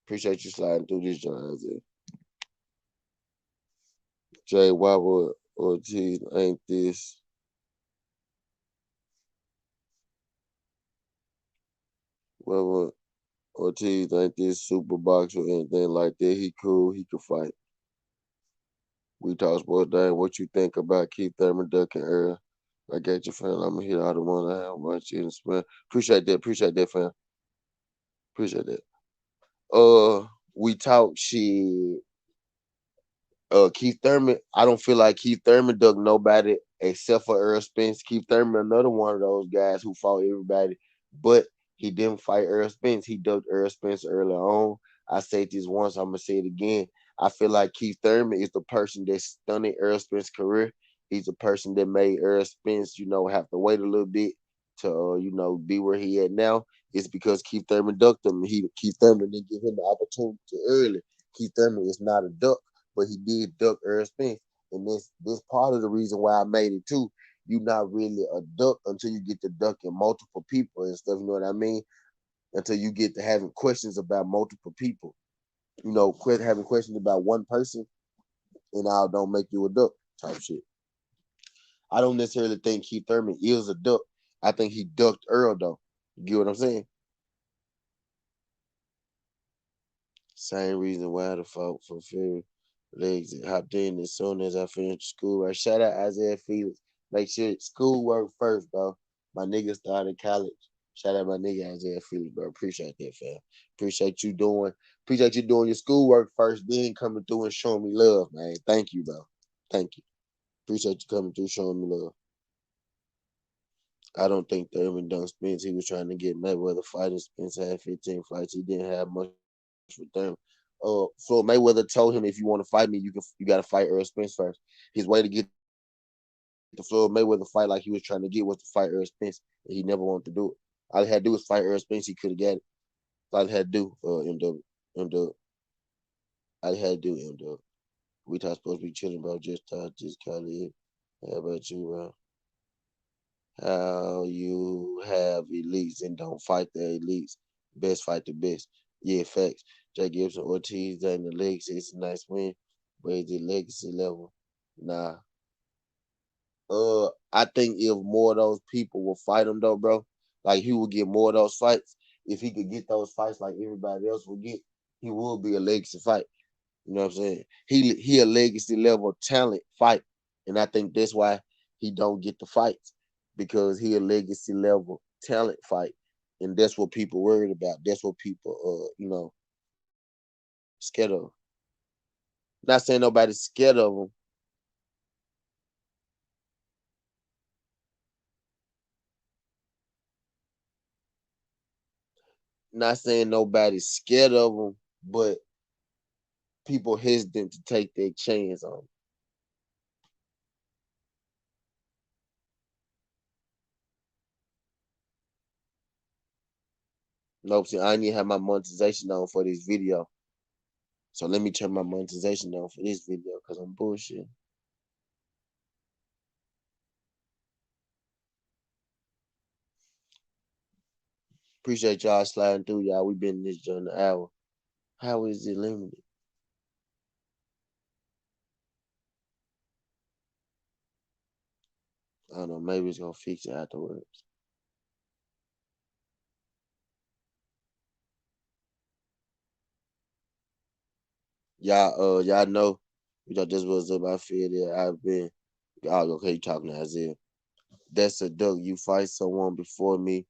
Appreciate you sliding through this joint, Isaiah. Jay, why would Ortiz ain't this? Why would Ortiz ain't this super boxer or anything like that? He cool. He can fight. We talk sports day. What you think about Keith Thurman ducking Earl? I got you, fam. I'm gonna hit all the ones I have much in the Appreciate that. Appreciate that, fam. Appreciate that. We talk shit. Keith Thurman. I don't feel like Keith Thurman ducked nobody except for Earl Spence. Keith Thurman, another one of those guys who fought everybody, but he didn't fight Earl Spence. He ducked Earl Spence early on. I said this once. I'm gonna say it again. I feel like Keith Thurman is the person that stunted Earl Spence's career. He's the person that made Earl Spence, have to wait a little bit to, be where he at now. It's because Keith Thurman ducked him. Keith Thurman didn't give him the opportunity early. Keith Thurman is not a duck, but he did duck Earl Spence. And this part of the reason why I made it too. You're not really a duck until you get to ducking multiple people and stuff. You know what I mean? Until you get to having questions about multiple people. Quit having questions about one person, and I don't make you a duck type shit. I don't necessarily think Keith Thurman is a duck. I think he ducked Earl though. You get what I'm saying? Same reason why the fault for fear legs hopped in as soon as I finished school. Right. Shout out Isaiah Felix. Make sure school work first, bro. My nigga started college. Shout out my nigga Isaiah Felix, bro. Appreciate that, fam. Appreciate you doing your schoolwork first, then coming through and showing me love, man. Thank you, bro. Thank you. Appreciate you coming through showing me love. I don't think Thurman done Spence. He was trying to get Mayweather fighting. Spence had 15 fights. He didn't have much with Thurman. So Mayweather told him, if you want to fight me, you got to fight Earl Spence first. His way to get the Floyd Mayweather fight like he was trying to get was to fight Earl Spence, and he never wanted to do it. All he had to do was fight Earl Spence. He could have got it. All he had to do, M Dub. All he had to do, M Dub. We not supposed to be chilling, bro. Just call it. How about you, bro? How you have elites and don't fight the elites. Best fight the best. Yeah, facts. Jay Gibson Ortiz in the legs. It's a nice win. But is it legacy level? Nah. I think if more of those people will fight him though, bro, like he will get more of those fights. If he could get those fights like everybody else will get, he will be a legacy fight. You know what I'm saying? He a legacy level talent fight, and I think that's why he don't get the fights because he a legacy level talent fight, and that's what people worried about. That's what people scared of. Not saying nobody's scared of him. Not saying nobody's scared of him, but people hesitant to take their chance on him. Nope, see, I ain't even have my monetization on for this video. So let me turn my monetization on for this video because I'm bullshit. Appreciate y'all sliding through, y'all. We been in this joint an hour. How is it limited? I don't know. Maybe it's gonna fix it afterwards. Y'all know. This was up. I feel that I've been. Oh, okay, you talking to Isaiah. That's a duck. You fight someone before me.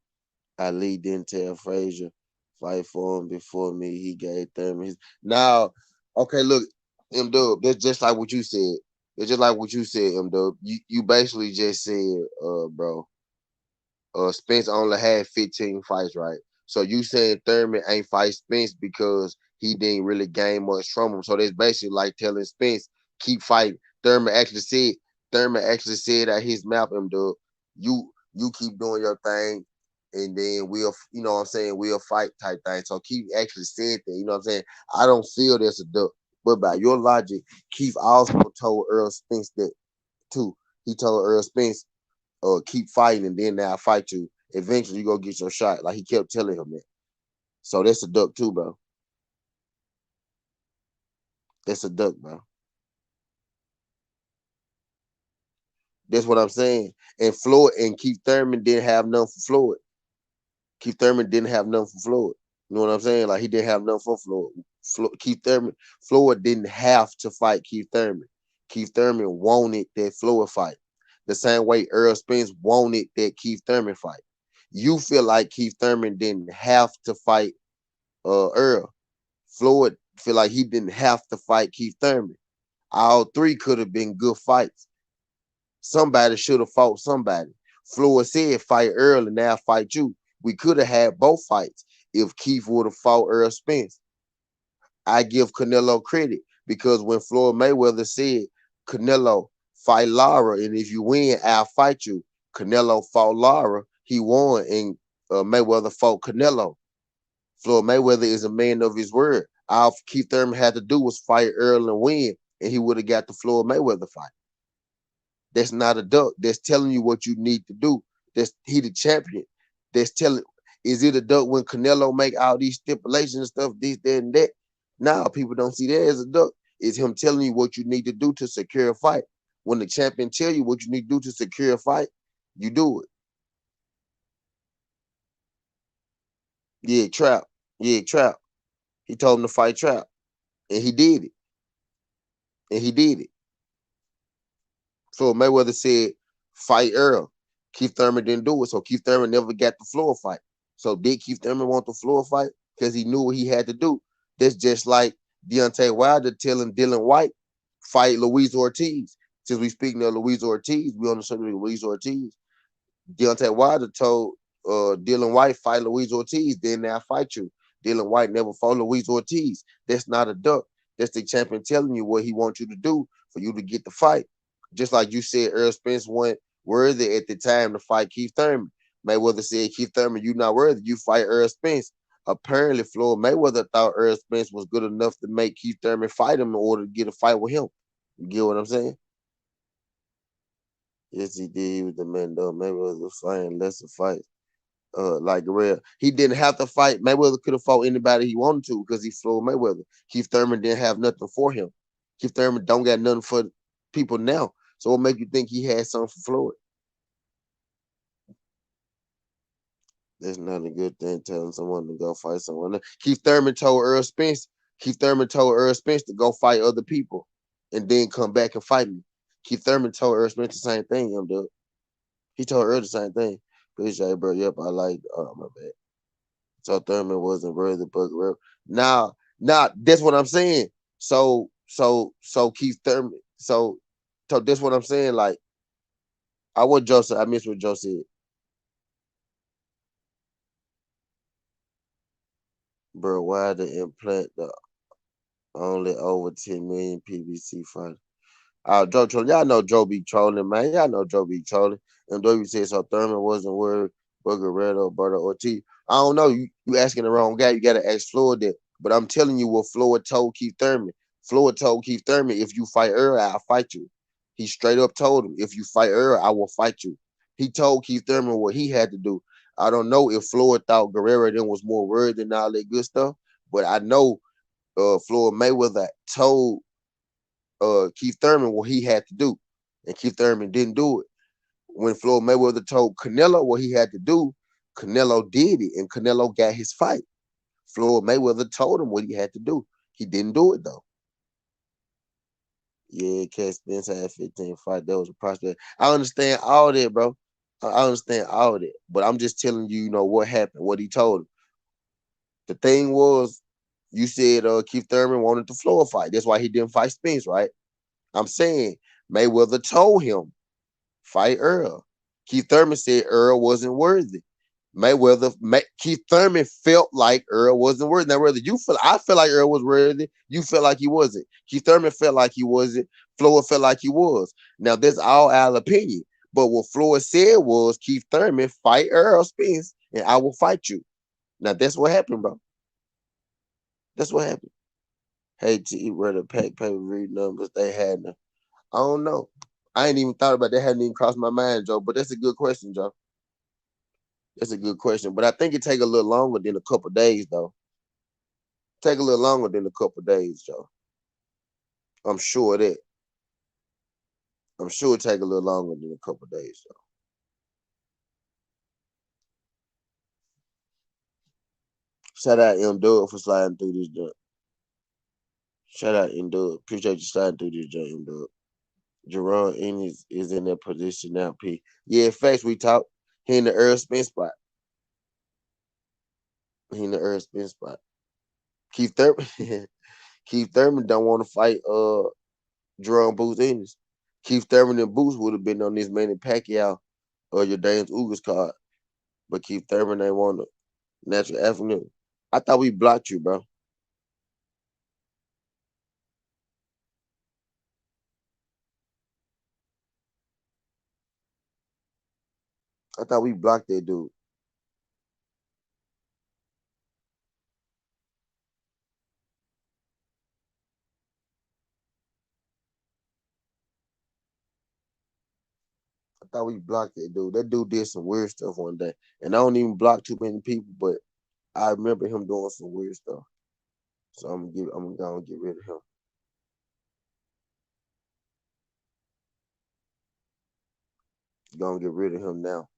Ali didn't tell Frazier fight for him before me. He gave them his. Now, okay, look, M Dub. That's just like what you said. It's just like what you said, M Dub. You basically just said, bro. Spence only had 15 fights, right? So you saying Thurman ain't fight Spence because he didn't really gain much from him. So that's basically like telling Spence keep fighting. Thurman actually said at his mouth, him dog, you keep doing your thing, and then we'll what I'm saying, we'll fight type thing. So Keith actually said that, you know what I'm saying? I don't feel that's a duck. But by your logic, Keith also told Earl Spence that too. He told Earl Spence keep fighting and then now I fight you. Eventually you go get your shot. Like he kept telling him that. So that's a duck too, bro. That's a duck, bro. That's what I'm saying. And Floyd and Keith Thurman didn't have none for Floyd. Keith Thurman didn't have none for Floyd. You know what I'm saying? Like he didn't have none for Floyd. Keith Thurman, Floyd didn't have to fight Keith Thurman. Keith Thurman wanted that Floyd fight. The same way Earl Spence wanted that Keith Thurman fight. You feel like Keith Thurman didn't have to fight Earl. Floyd feel like he didn't have to fight Keith Thurman. All three could have been good fights. Somebody should have fought somebody. Floyd said fight Earl and now fight you. We could have had both fights if Keith would have fought Earl Spence. I give Canelo credit because when Floyd Mayweather said Canelo fight Lara and if you win, I'll fight you. Canelo fought Lara, he won, and Mayweather fought Canelo. Floyd Mayweather is a man of his word. All Keith Thurman had to do was fight Earl and win, and he would have got the Floyd Mayweather fight. That's not a duck. That's telling you what you need to do. That's he the champion. That's telling. Is it a duck when Canelo make all these stipulations and stuff, this, that, and that? Now people don't see that as a duck. It's him telling you what you need to do to secure a fight. When the champion tell you what you need to do to secure a fight, you do it. Yeah, Trap. Yeah, Trap. He told him to fight Trap, and he did it. And he did it. So Mayweather said, fight Earl. Keith Thurman didn't do it. So Keith Thurman never got the floor fight. So did Keith Thurman want the floor fight? Because he knew what he had to do. That's just like Deontay Wilder telling Dylan White, fight Luis Ortiz. Since we speaking of Luis Ortiz, we on the subject of Luis Ortiz. Deontay Wilder told Dylan White fight Luis Ortiz, then now fight you. Dylan White never fought Luis Ortiz. That's not a duck. That's the champion telling you what he wants you to do for you to get the fight. Just like you said, Earl Spence wasn't worthy at the time to fight Keith Thurman. Mayweather said, Keith Thurman, you not worthy. You fight Earl Spence. Apparently, Floyd Mayweather thought Earl Spence was good enough to make Keith Thurman fight him in order to get a fight with him. You get what I'm saying? Yes, he did. He was the man, though. Mayweather was fighting lesser fights. Like Guerrero. He didn't have to fight. Mayweather could have fought anybody he wanted to because he Floyd Mayweather. Keith Thurman didn't have nothing for him. Keith Thurman don't got nothing for people now. So what make you think he had something for Floyd? That's not a good thing telling someone to go fight someone. Keith Thurman told Earl Spence. Keith Thurman told Earl Spence to go fight other people and then come back and fight me. Keith Thurman told Earl Spence the same thing, young dude. He told Earl the same thing. But he said, bro, yep, I like, oh, my bad. So Thurman wasn't worthy of Buck. Now, that's what I'm saying. So Keith Thurman, so that's what I'm saying. Like, I missed what Joe said. Bro, why the implant the only over 10 million PBC fighters? Joe trolling. Y'all know Joe be trolling, man. Y'all know Joe be trolling. And W said so Thurman wasn't worried Booger Red or Berto Ortiz. I don't know. You asking the wrong guy. You gotta ask Floyd that. But I'm telling you what Floyd told Keith Thurman. Floyd told Keith Thurman, if you fight Earl, I'll fight you. He straight up told him, if you fight Earl, I will fight you. He told Keith Thurman what he had to do. I don't know if Floyd thought Guerrero then was more worried than all that good stuff, but I know Floyd Mayweather told Keith Thurman what he had to do, and Keith Thurman didn't do it. When Floyd Mayweather told Canelo what he had to do, Canelo did it, and Canelo got his fight. Floyd Mayweather told him what he had to do. He didn't do it though. Yeah, Cat Spence had 15 fight. That was a prospect. I understand all that, bro. I understand all that, but I'm just telling you, you know what happened, what he told him. The thing was, you said Keith Thurman wanted the Floyd fight. That's why he didn't fight Spence, right? I'm saying Mayweather told him fight Earl. Keith Thurman said Earl wasn't worthy. Keith Thurman felt like Earl wasn't worthy. Now, whether I felt like Earl was worthy. You felt like he wasn't. Keith Thurman felt like he wasn't. Floyd felt like he was. Now, that's all our opinion. But what Floyd said was Keith Thurman fight Earl Spence, and I will fight you. Now, that's what happened, bro. That's what happened. Hey, T, where the pack paper read numbers they had. I don't know. I ain't even thought about that. Hadn't even crossed my mind, Joe. But that's a good question, Joe. That's a good question. But I think it take a little longer than a couple days, though. Take a little longer than a couple days, Joe. I'm sure that. I'm sure it take a little longer than a couple days, Joe. Shout out M Dub for sliding through this jump. Shout out M Dub. Appreciate you sliding through this jump, M Dub. Jerron Ennis is in that position now, P. Yeah, in fact, we talked. He in the Earl Spence spot. He in the Earl Spence spot. Keith Thurman. Keith Thurman don't want to fight Jerome Booth Ennis. Keith Thurman and Booth would have been on this Manny Pacquiao or your James Ugas card. But Keith Thurman ain't want a natural avenue. I thought we blocked you, bro. I thought we blocked that dude. I thought we blocked that dude. That dude did some weird stuff one day. And I don't even block too many people, but I remember him doing some weird stuff. So I'm gonna get rid of him. Gonna get rid of him now.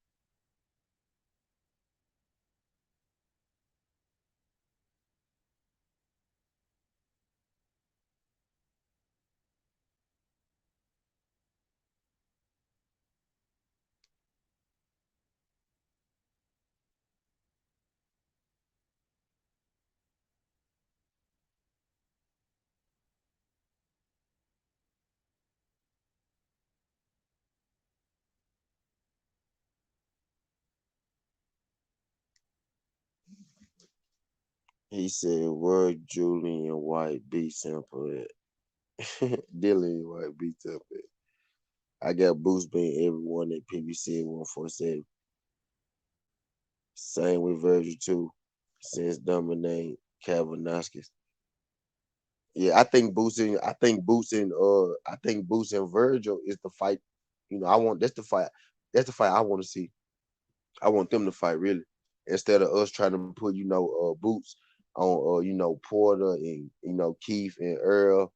He said, "Where Julian White B sample at?" Dylan White B sample at. I got Boost being everyone at PBC 147. Same with Virgil too, since Dominic Kavanaskis. Yeah, I think Boost and Virgil is the fight. You know, I want that's the fight. That's the fight I want to see. I want them to fight really. Instead of us trying to put, Boots on Porter and Keith and Earl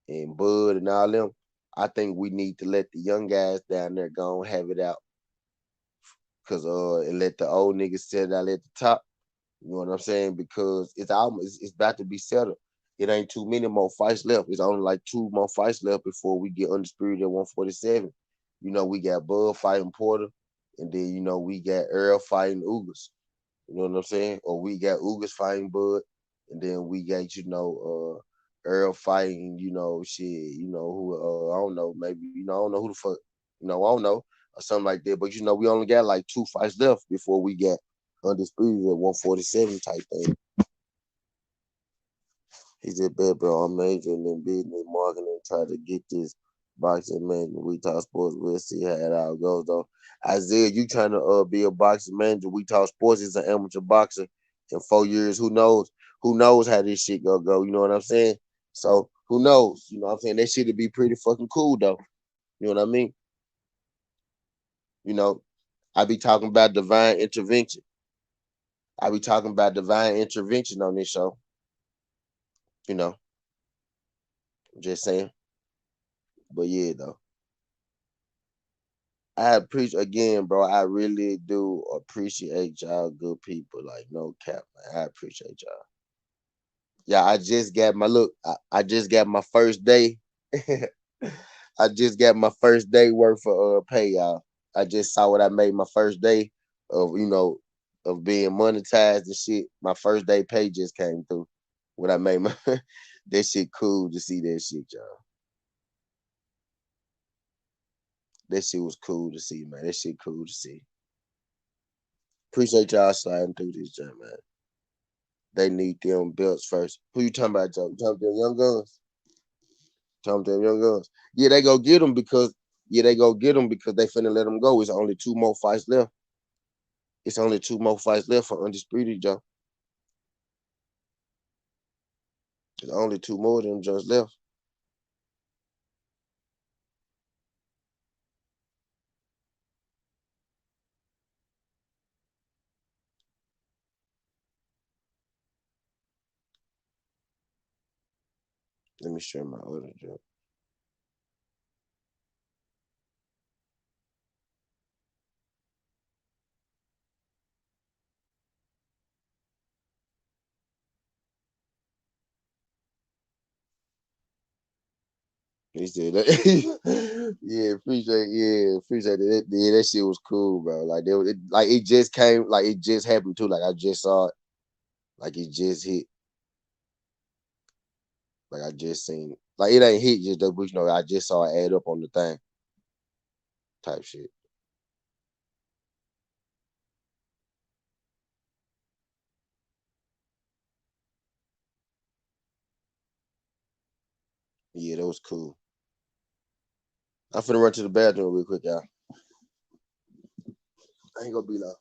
and Bud and all them. I think we need to let the young guys down there go and have it out. Cause and let the old niggas sit out at the top. You know what I'm saying? Because it's almost it's about to be settled. it ain't too many more fights left. It's only like two more fights left before we get undisputed at 147. We got Bud fighting Porter, and then we got Earl fighting Ugas. You know what I'm saying? Or we got Ugas fighting Bud, and then we got Earl fighting shit. Who I don't know. Maybe I don't know who the fuck. I don't know or something like that. But we only got like two fights left before we get undisputed at 147 type thing. He said, "Bet, bro, I'm majoring in business marketing, try to get this boxing manager. We talk sports. We'll see how it all goes, though." Isaiah, you trying to be a boxing manager? We talk sports is an amateur boxer. In 4 years, who knows? Who knows how this shit gonna go? You know what I'm saying? So who knows? You know what I'm saying? That shit would be pretty fucking cool, though. You know what I mean? You know, I be talking about divine intervention. I be talking about divine intervention on this show. You know, just saying. But yeah, though. I appreciate again, bro. I really do appreciate y'all, good people. Like no cap, man. I appreciate y'all. Yeah, I just got my look. I just got my first day. I just got my first day worth of pay, y'all. I just saw what I made my first day of of being monetized and shit. My first day pay just came through. What I made my that shit cool to see that shit, y'all. That shit was cool to see, man. That shit cool to see. Appreciate y'all sliding through this joint, man. They need them belts first. Who you talking about, Joe? You talking about them young guns? Talking about them young guns? Yeah, they go get them because they finna let them go. It's only two more fights left. It's only two more fights left for undisputed, Joe. There's only two more of them just left. Let me share my other joint. He said that. Appreciate it. Yeah, that shit was cool, bro. Like it just came, like it just happened too. Like I just saw it, like it just hit. Like I just seen it. Like it ain't hit just though, but I just saw it add up on the thing type shit. Yeah, that was cool. I'm finna run to the bathroom real quick, y'all. I ain't gonna be long.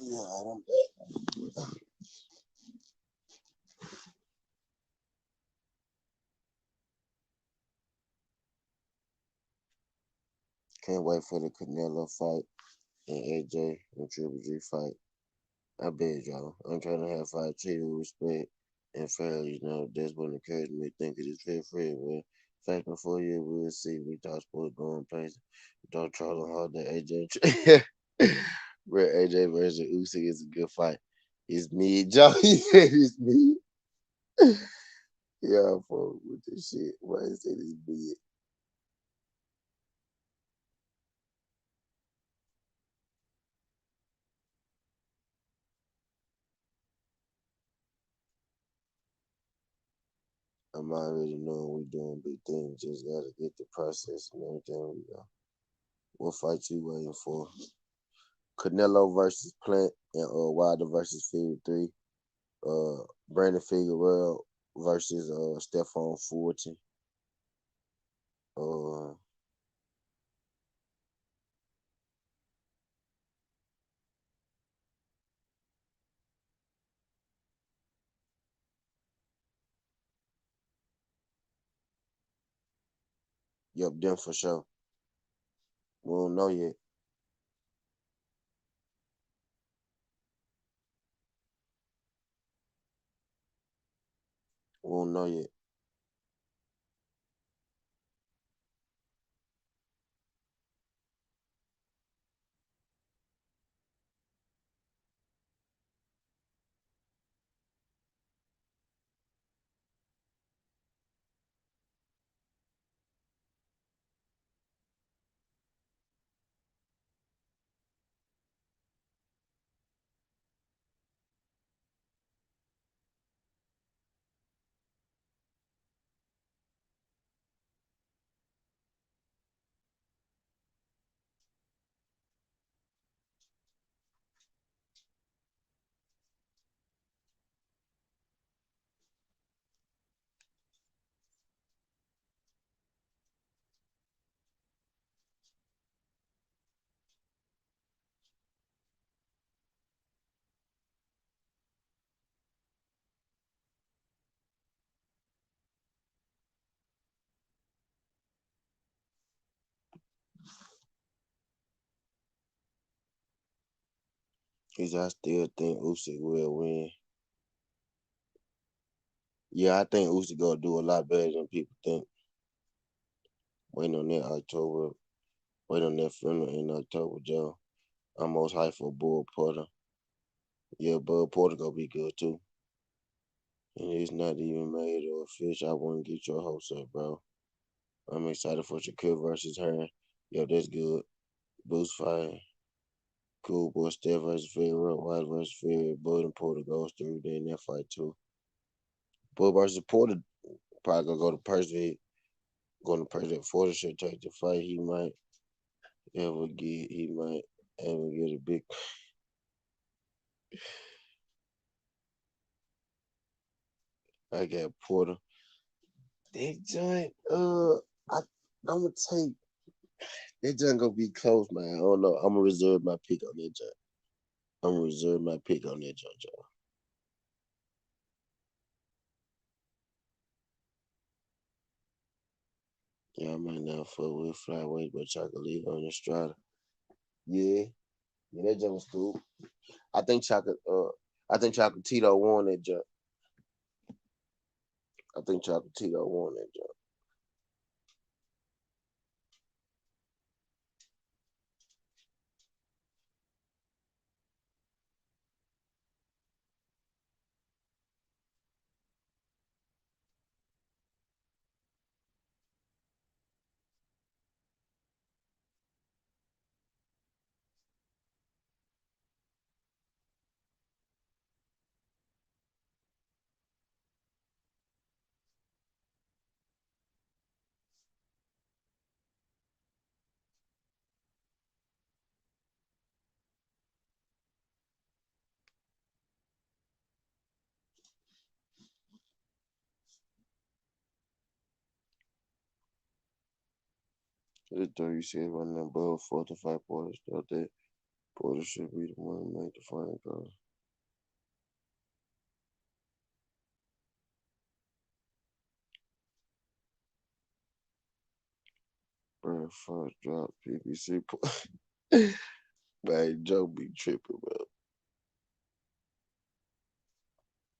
Yeah, I'm back. Can't wait for the Canelo fight and AJ and Triple G fight. I bet y'all. I'm trying to have fight treated with respect and fairly. You know, that's what encouraged me to think it is fair for everyone. Fact before you we'll see we thought sports going places. Don't try to hold that AJ. Bro, AJ versus Usyk is a good fight. It's me, Joe. He said it's me. Yeah, fuck with this shit. Why he said it's me? I'm already knowing we doing big things. Just gotta get the process and everything. We go. What fight you waiting for? Canelo versus Plant and Wilder versus Fury 3. Brandon Figueroa versus Stephon Fulton. Uh, yep, them for sure. We don't know yet. We don't know yet. Cause I still think Usyk will win. Yeah, I think Usyk gonna do a lot better than people think. Waiting on that October. Waiting on that funeral in October, Joe. I'm most hyped for Bull Porter. Yeah, Bud Porter gonna be good too. And it's not even made or official. I wouldn't get your hopes up, bro. I'm excited for Shakur versus her. Yo, that's good. Boost fight. Cool boy Steph versus Figueroa, White versus Fury, Bud and Porter goes through then that fight too. Bud versus Porter probably gonna go to Percy. Going to Percy. Porter should take the fight. He might ever get a big. I got Porter. That joint, I'm gonna take that joint gonna be close, man. I don't know. I'm gonna reserve my pick on that joint. I'm gonna reserve my pick on that joint, Joe. Yeah, I might not fuck with flyweight, but chocolate on the strata. Yeah, yeah, that joint was cool. I think chocolate. I think Chocolatito won that joint. I think Chocolatito won that joint. The 36 one above 45 points out there. Porter should be the one to make the final call. Brad Fox drop PPC. Man, Joe be tripping, bro.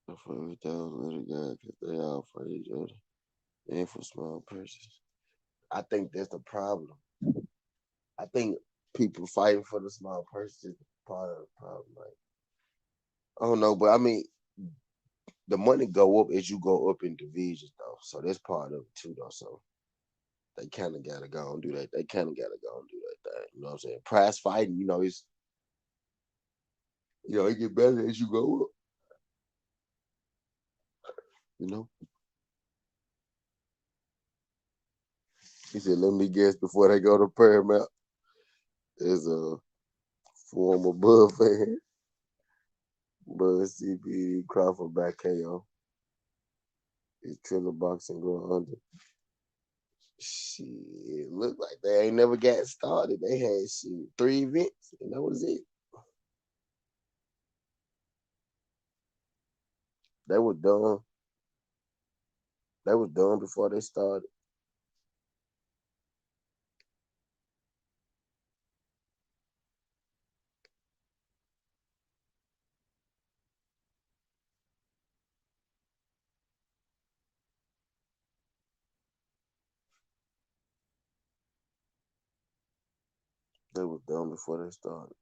I fuck with those little guys because they all for each other and for small persons. I think that's the problem. I think people fighting for the small person is part of the problem. Like, I don't know, but I mean, the money go up as you go up in divisions, though. So that's part of it too, though. So they kind of gotta go and do that. They kind of gotta go and do that thing. You know what I'm saying? Prize fighting, it get better as you go up. You know. He said, "Let me guess before they go to Paramount." Is a former Bud fan, Bud CB Crawford back KO. His Triller boxing going under. Shit, looked like they ain't never got started. They had shit 3 events, and that was it. They were done. They was done before they started. They was done before they started.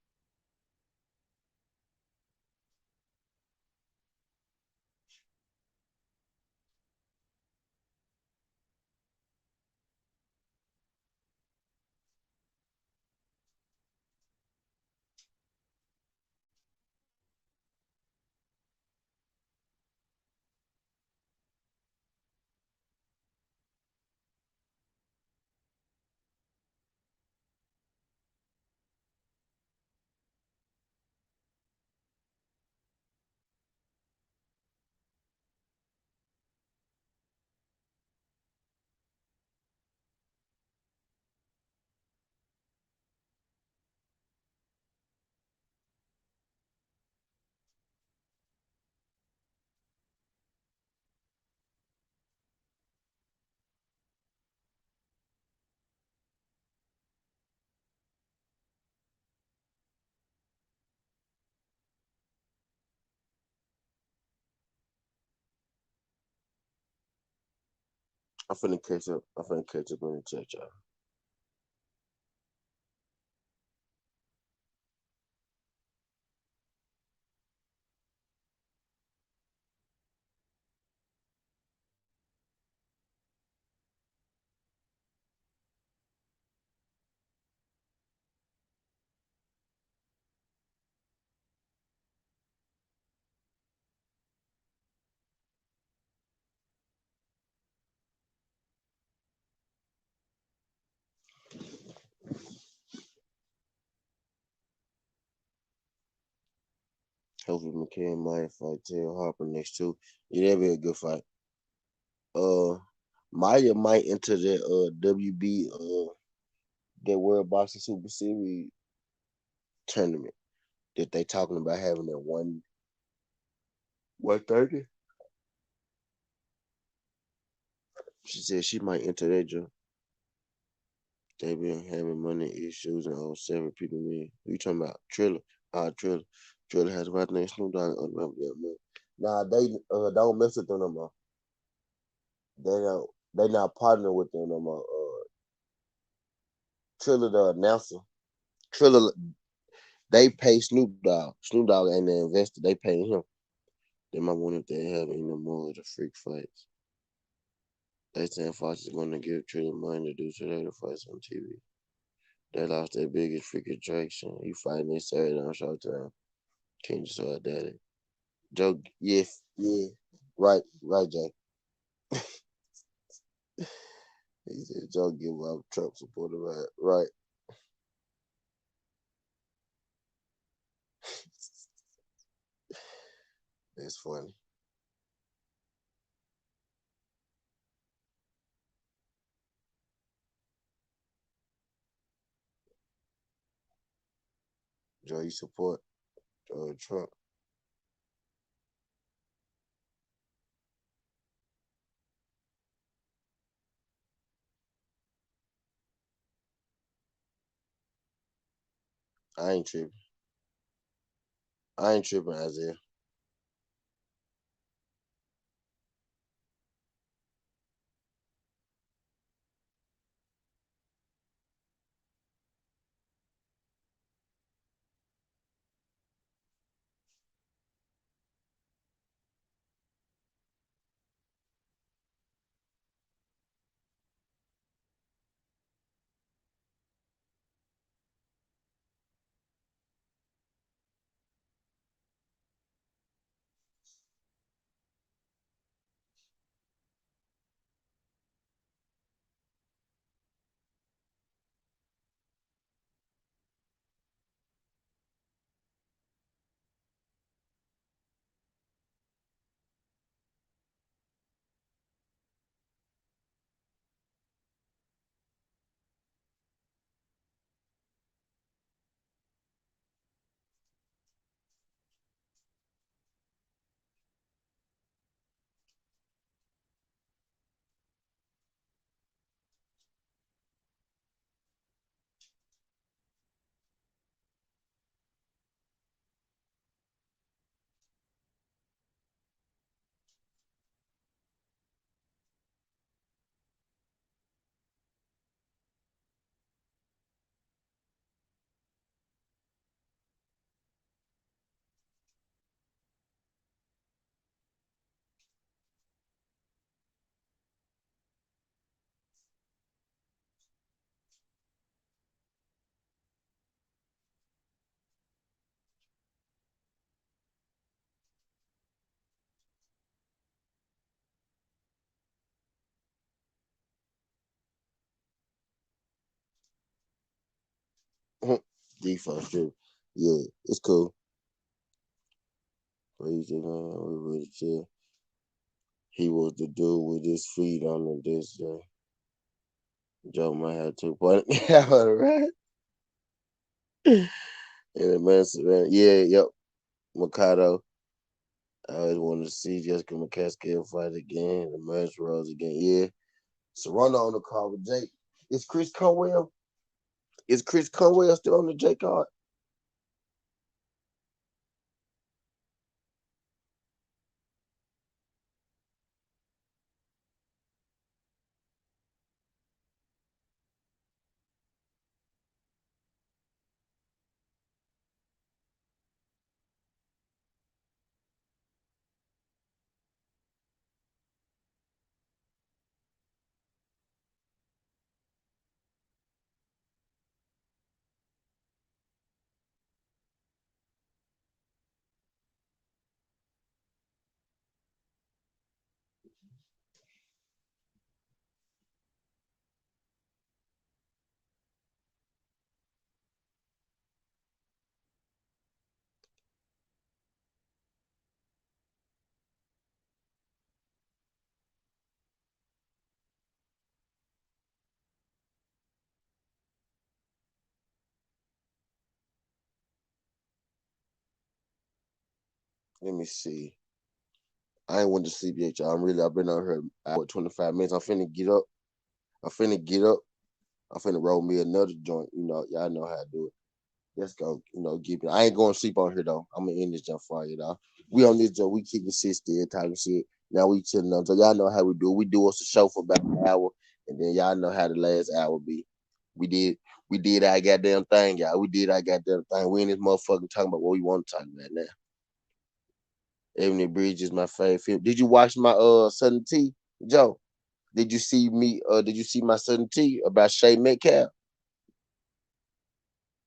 I'm finna catch up. I'm finna catch up in the chat, y'all. Hopefully McCann might fight Taylor Harper next too. Yeah, that'd be a good fight. Uh, Maya might enter the WB that World Boxing Super Series tournament that they talking about having at 130. She said she might enter that joint. They been having money issues and all seven people me. Who you talking about? Triller. Triller. Triller has right name Snoop Dogg. Nah, they don't mess with them no more. They not partnering with them no more. Triller the announcer. Triller they pay Snoop Dogg. Snoop Dogg ain't the investor. They pay him. They might want if they have any more of the freak fights. They saying Fox is gonna give Triller money to do today the fights on TV. They lost their biggest freak attraction. He fighting this Saturday on Showtime. Can't just saw daddy. Joe, yeah, right, Jay. He said Joe give up Trump supporter, right. That's funny. Joe, you support Trump? I ain't tripping. I ain't tripping, Isaiah. Defense trip. Yeah, it's cool. What you think, man? We really chill. He was the dude with his feet on the disc. Joe might have 2 point. Yeah, right. And the man, yeah, yep. Mikado. I always wanted to see Jessica McCaskill fight again. The match Rose again. Yeah. Serrano on the card with Jake. Is Chris Conwell? Is Chris Conwell still on the J card? Let me see. I ain't went to sleep yet, y'all. I've been on here 25 minutes. I'm finna get up. I'm finna get up. I'm finna roll me another joint. Y'all know how to do it. Let's go, get it. I ain't going to sleep on here though. I'm gonna end this jump for you, though. We on this joint, we kicking shit still, talking shit. Now we chilling on. So y'all know how we do. We do us a show for about an hour, and then y'all know how the last hour be. We did, we did our goddamn thing, y'all. We did our goddamn thing. We in this motherfucker talking about what we want to talk about now. Ebony Bridge is my favorite film. Did you watch my Southern T, Joe? Did you see me? Did you see my Southern T about Shay Metcalf?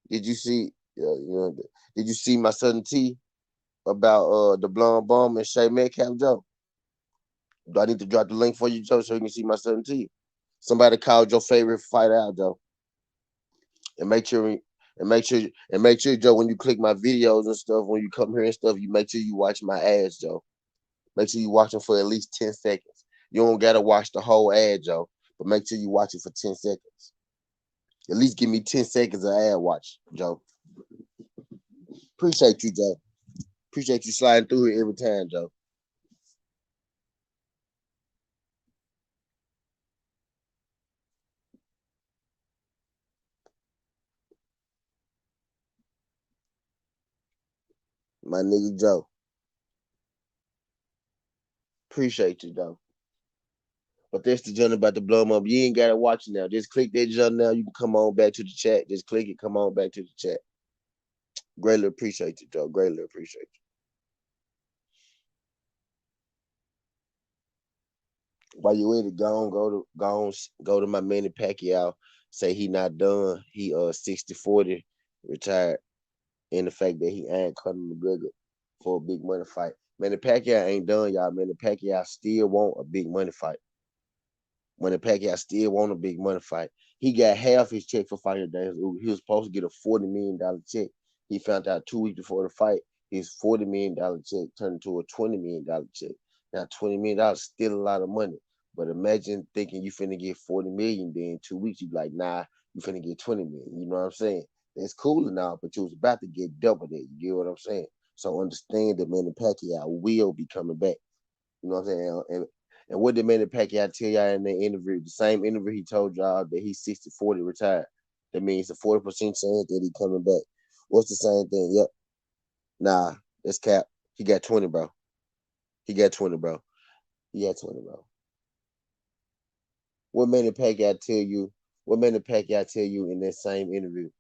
Did you see? Did you see my Southern T about the blonde bomb and Shay Metcalf, Joe? Do I need to drop the link for you, Joe, so you can see my Southern T? Somebody called your favorite fighter out, Joe, and make sure, Joe, when you click my videos and stuff, when you come here and stuff, you make sure you watch my ads, Joe. Make sure you watch them for at least 10 seconds. You don't gotta watch the whole ad, Joe, but make sure you watch it for 10 seconds. At least give me 10 seconds of ad watch, Joe. Appreciate you, Joe. Appreciate you sliding through here every time, Joe. My nigga Joe. Appreciate you, Joe. But that's the joint about to blow them up. You ain't gotta watch it now. Just click that joint now. You can come on back to the chat. Just click it. Come on back to the chat. Greatly appreciate you, Joe. Greatly appreciate you. While you in it, go to my Manny Pacquiao. Say he not done. He 60-40 retired. And the fact that he ain't Conor McGregor for a big money fight. Manny Pacquiao ain't done, y'all. Manny Pacquiao still want a big money fight. Manny Pacquiao still want a big money fight. He got half his check for fighting Daniel Uga. He was supposed to get a $40 million check. He found out 2 weeks before the fight, his $40 million check turned into a $20 million check. Now $20 million is still a lot of money. But imagine thinking you finna get 40 million, then in 2 weeks you be like, nah, you finna get 20 million. You know what I'm saying? That's cool now, but you was about to get double that. You get what I'm saying? So understand that Manny Pacquiao will be coming back. You know what I'm saying? And what did Manny Pacquiao tell y'all in the interview? The same interview he told y'all that he's 60-40 retired. That means a 40% chance that he coming back. What's the same thing? Yep. Nah, that's cap. He got 20, bro. He got 20, bro. He got 20, bro. What Manny Pacquiao tell you? What Manny Pacquiao tell you in that same interview?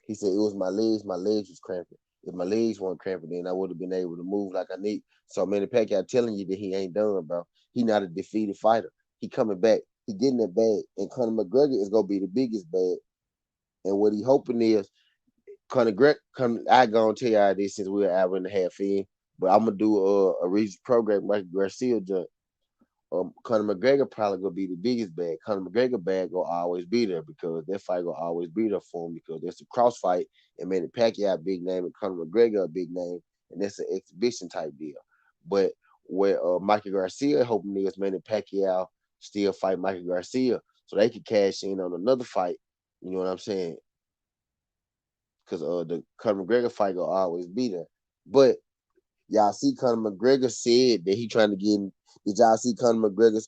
He said it was my legs. My legs was cramping. If my legs weren't cramping, then I would have been able to move like I need. So Manny Pacquiao telling you that he ain't done, bro. He not a defeated fighter. He coming back. He getting that bag, and Conor McGregor is gonna be the biggest bag. And what he hoping is Conor Greg. I gonna tell y'all this since we're an hour and a half in, but I'm gonna do a recent program like Garcia done. Conor McGregor probably gonna be the biggest bag. Conor McGregor bag gonna always be there because that fight gonna always be there for him because it's a cross fight and Manny Pacquiao a big name and Conor McGregor a big name and that's an exhibition type deal. But where Michael Garcia hoping is Manny Pacquiao still fight Michael Garcia so they can cash in on another fight. You know what I'm saying? Because the Conor McGregor fight gonna always be there. But y'all see Conor McGregor said that he trying to get. Did y'all see Conor McGregor?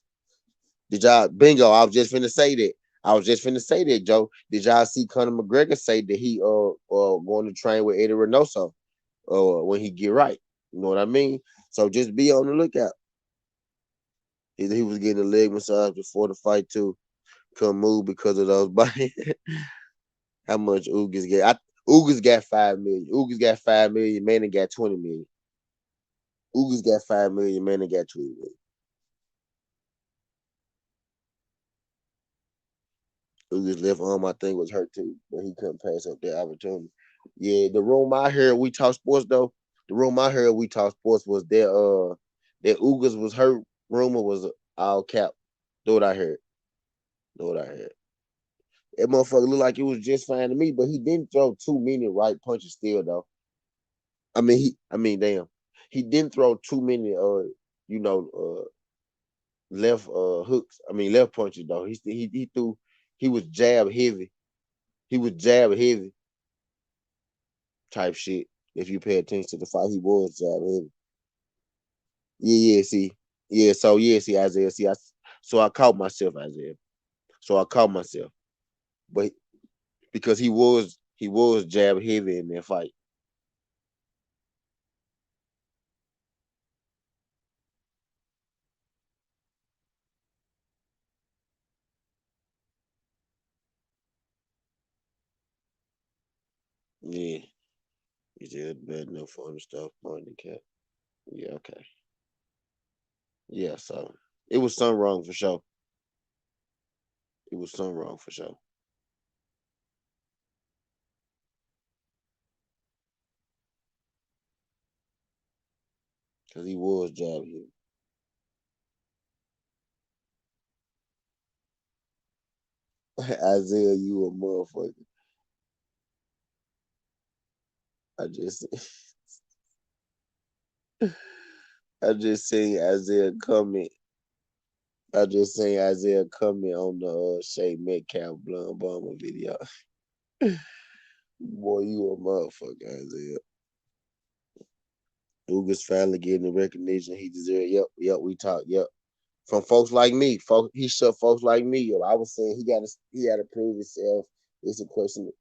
Did y'all bingo? I was just finna say that. I was just finna say that, Joe. Did y'all see Conor McGregor say that he going to train with Eddie Reynoso when he get right? You know what I mean? So just be on the lookout. He was getting a leg massage before the fight too. Couldn't move because of those body. How much Ugas get? Ugas got 5 million. Ugas got 5 million. Manny got 20 million. Ugas got 5 million. Manny got 20 million. Ugas left arm, I think, was hurt too, but he couldn't pass up that opportunity. Yeah, the room I heard we talk sports though. The room I heard we talk sports was that Ugas was hurt. Rumor was all cap. Know what I heard. Know what I heard. That motherfucker looked like it was just fine to me, but he didn't throw too many right punches still though. Damn. He didn't throw too many you know, left hooks. Left punches though. He threw he was jab heavy. He was jab heavy type shit. If you pay attention to the fight, he was jab heavy. Yeah, see. See, Isaiah. So I caught myself, Isaiah. So I caught myself. But because he was jab heavy in that fight. Yeah. He said bad enough for the stuff, pointing the cat. Yeah, okay. Yeah, so it was something wrong for sure. It was something wrong for sure. Cause he was jab heavy. Isaiah, you a motherfucker. I just I just seen Isaiah comment. I just seen Isaiah comment on the Shay Metcalf Blunt Bomber video. Boy, you a motherfucker, Isaiah. Ugas finally getting the recognition he deserved. Yep, yep, we talked. Yep. From folks like me. He shut folks like me up. I was saying he got to prove himself. It's a question.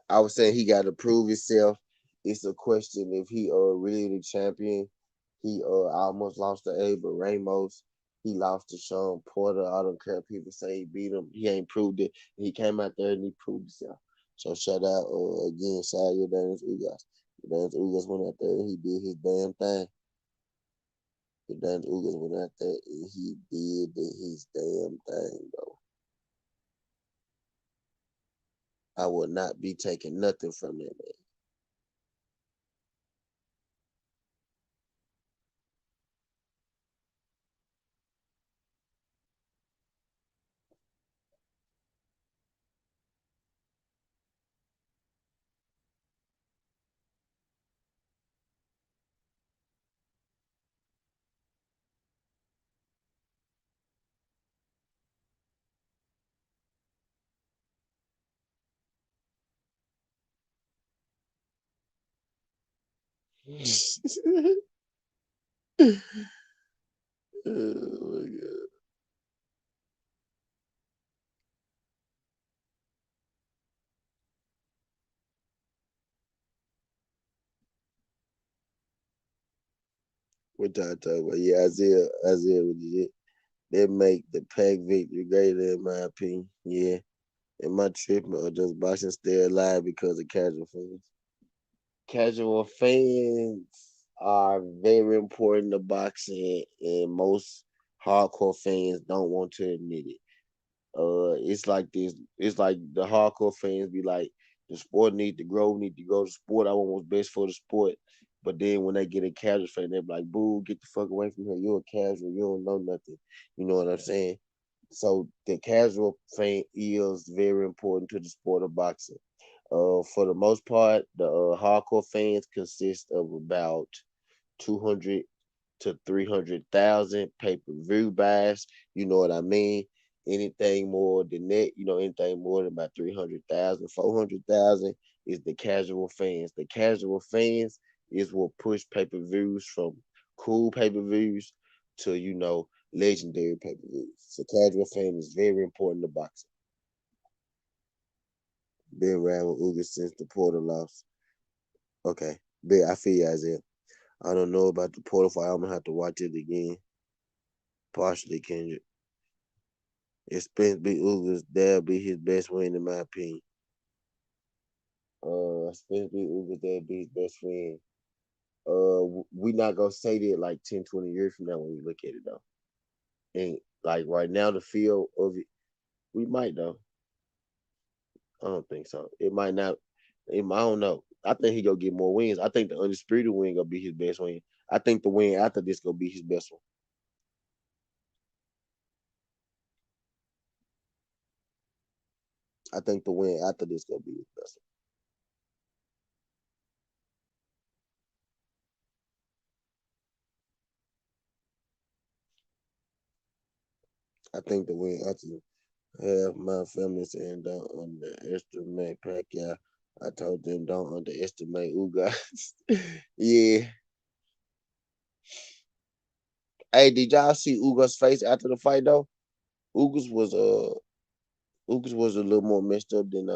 I was saying he got to prove himself. It's a question if he really the champion. He almost lost to Abel Ramos. He lost to Sean Porter. I don't care if people say he beat him. He ain't proved it. He came out there and he proved himself. So shout out again, shout out your Daniels Ugas. Daniels Ugas went out there and he did his damn thing. The Daniels Ugas went out there and he did his damn thing, bro. I would not be taking nothing from that man. Oh my god. What y'all talking about? Yeah, Isaiah was it. That make the pack victory greater in my opinion. Yeah. Am I tripping or just boxing stay alive because of casual fans? Casual fans are very important to boxing and most hardcore fans don't want to admit it. It's like this. It's like the hardcore fans be like, the sport need to grow, need to grow the sport. I want what's best for the sport. But then when they get a casual fan, they're like, "Boo, get the fuck away from here. You're a casual. You don't know nothing." You know what I'm saying? So the casual fan is very important to the sport of boxing. For the most part, the hardcore fans consist of about 200 to 300,000 pay per view buys. You know what I mean? Anything more than that, anything more than about 300,000, 400,000 is the casual fans. The casual fans is what push pay per views from cool pay per views to, legendary pay per views. So, casual fan is very important to boxing. Been around with Uga since the Porter loss. Okay. Big, I feel you, Isaiah. I don't know about the Porter fight. I'm going to have to watch it again. Partially, Kendrick. If Spence beat Ugas, that'll be his best win in my opinion. Spence beat Ugas, that'll be his best win. We not gonna say that like 10, 20 years from now when we look at it though. And like right now, the feel of it, we might though. I don't think so. It might not. I don't know. I think he gonna get more wins. I think the undisputed win gonna be his best win. I think the win after this gonna be his best one. I think the win after this gonna be his best one. I think the win after have my family saying don't underestimate Pacquiao. I told them don't underestimate Ugas. Yeah. Hey, did y'all see Ugas' face after the fight though? Ugas was uh Ugas was a little more messed up than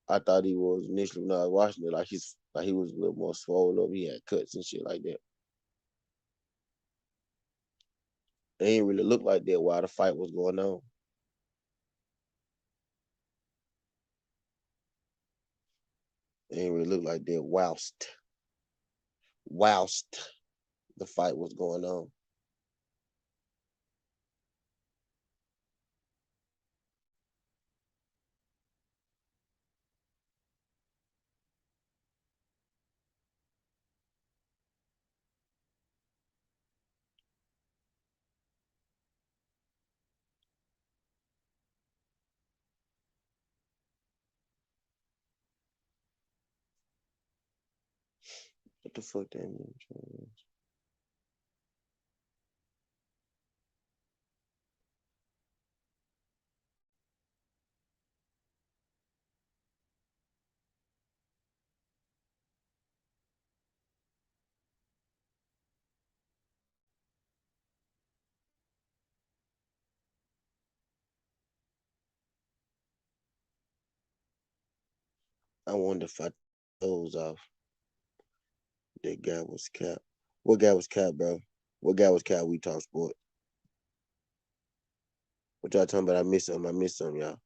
I thought he was initially when I was watching it. Like he was a little more swollen up. He had cuts and shit like that. It didn't really look like that while the fight was going on. It didn't really look like that whilst the fight was going on. What the fuck that mean? I wonder if I took those off. That guy was cap. What guy was cap, bro? What guy was cap? We talk sport. What y'all talking about? I missed some. I missed some, y'all.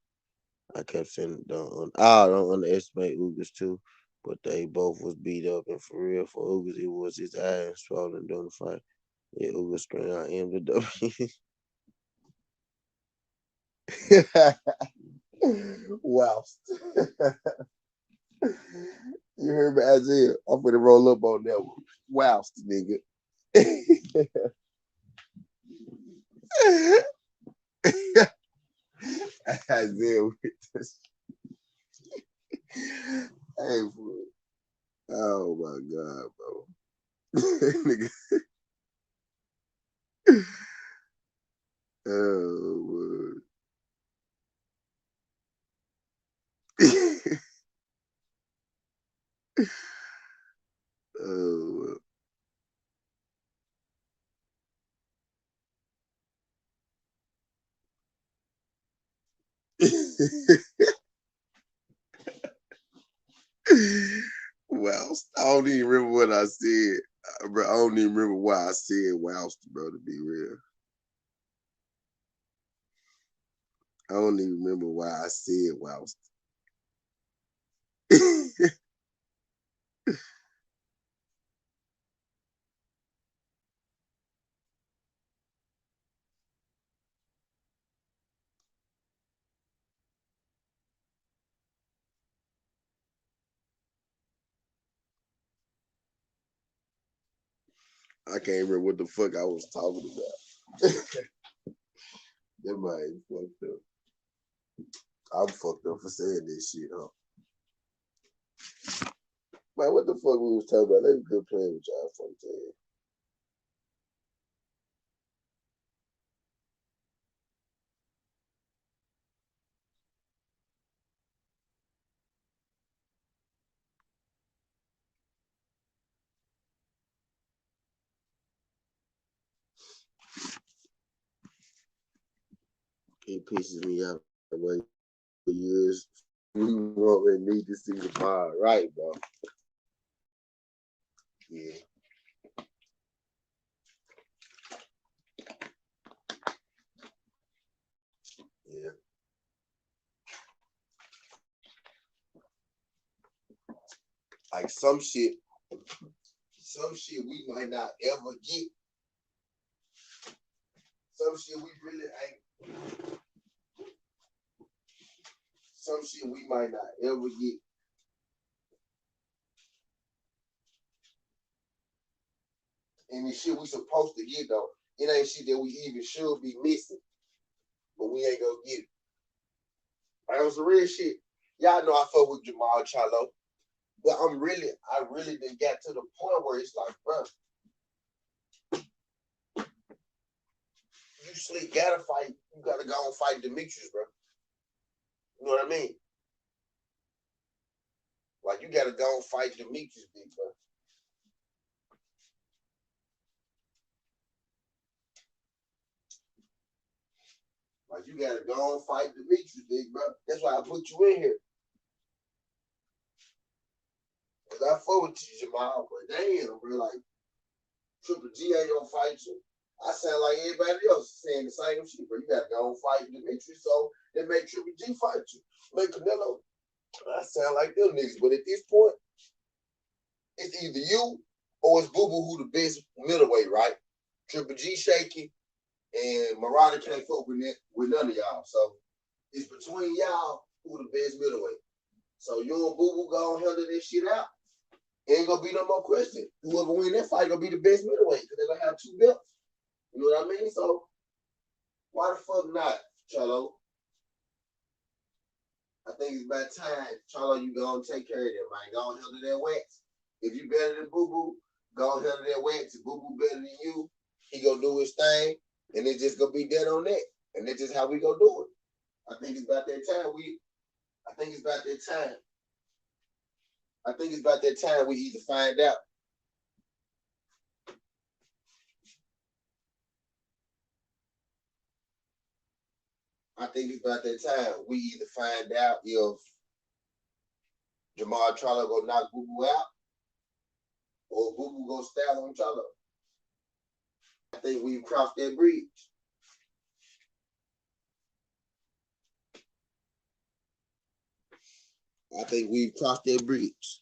I kept saying don't underestimate Ugas too, but they both was beat up and for real for Ugas it was his ass swollen during the fight. Yeah, Ugas screamed out M to W. Wow. You heard me, Isaiah? I'm gonna roll up on that one. Wow, nigga. Isaiah with this. Hey, bro. Oh my god, bro. Nigga. Oh, oh. Well, I don't even remember what I said, bro. I don't even remember why I said whilst, bro. To be real, I don't even remember why I said whilst. I can't remember what the fuck I was talking about. That might fucked up. I'm fucked up for saying this shit, huh? Man, what the fuck we was talking about? Let me quit playing with y'all fucking time. It pisses me off the way for years. We want and need to see the bar, right, bro? Yeah, yeah. Like some shit we might not ever get. Some shit we really ain't. Some shit we might not ever get. And the shit we supposed to get though. It ain't shit that we even should be missing, but we ain't gonna get it. That was the real shit. Y'all know I fuck with Jamal Charlo, but I really didn't get to the point where it's like, bro, you sleep, gotta fight. You gotta go and fight Demetrius, bro. You know what I mean? Like you gotta go and fight Demetrius, big bro. Like you gotta go and fight Demetrius, big bro. That's why I put you in here. Cause I fuck with you, Jamal, but damn, bro, like Triple G ain't gonna fight you. I sound like everybody else saying the same shit, bro. You gotta go and fight Demetrius, so they make Triple G fight you. Make Canelo. I sound like them niggas, but at this point, it's either you or it's Boo Boo who the best middleweight, right? Triple G shaky and Marada can't fuck with none of y'all. So it's between y'all who the best middleweight. So you and Boo Boo go and handle this shit out. Ain't gonna be no more question. Whoever win that fight gonna be the best middleweight because they're gonna have two belts. You know what I mean? So why the fuck not, Charlo? I think it's about time, Charlo, you go and take care of them, man. Go and handle that wax. If you better than Boo Boo, go and handle that wax. If Boo Boo better than you, he gonna do his thing, and it's just gonna be dead on that. And that's just how we gonna do it. I think it's about that time I think it's about that time. I think it's about that time we either find out. I think it's about that time we either find out if Jamal Charlo go knock Boo Boo out, or Boo Boo go stand on Charlo. I think we've crossed that bridge. I think we've crossed that bridge.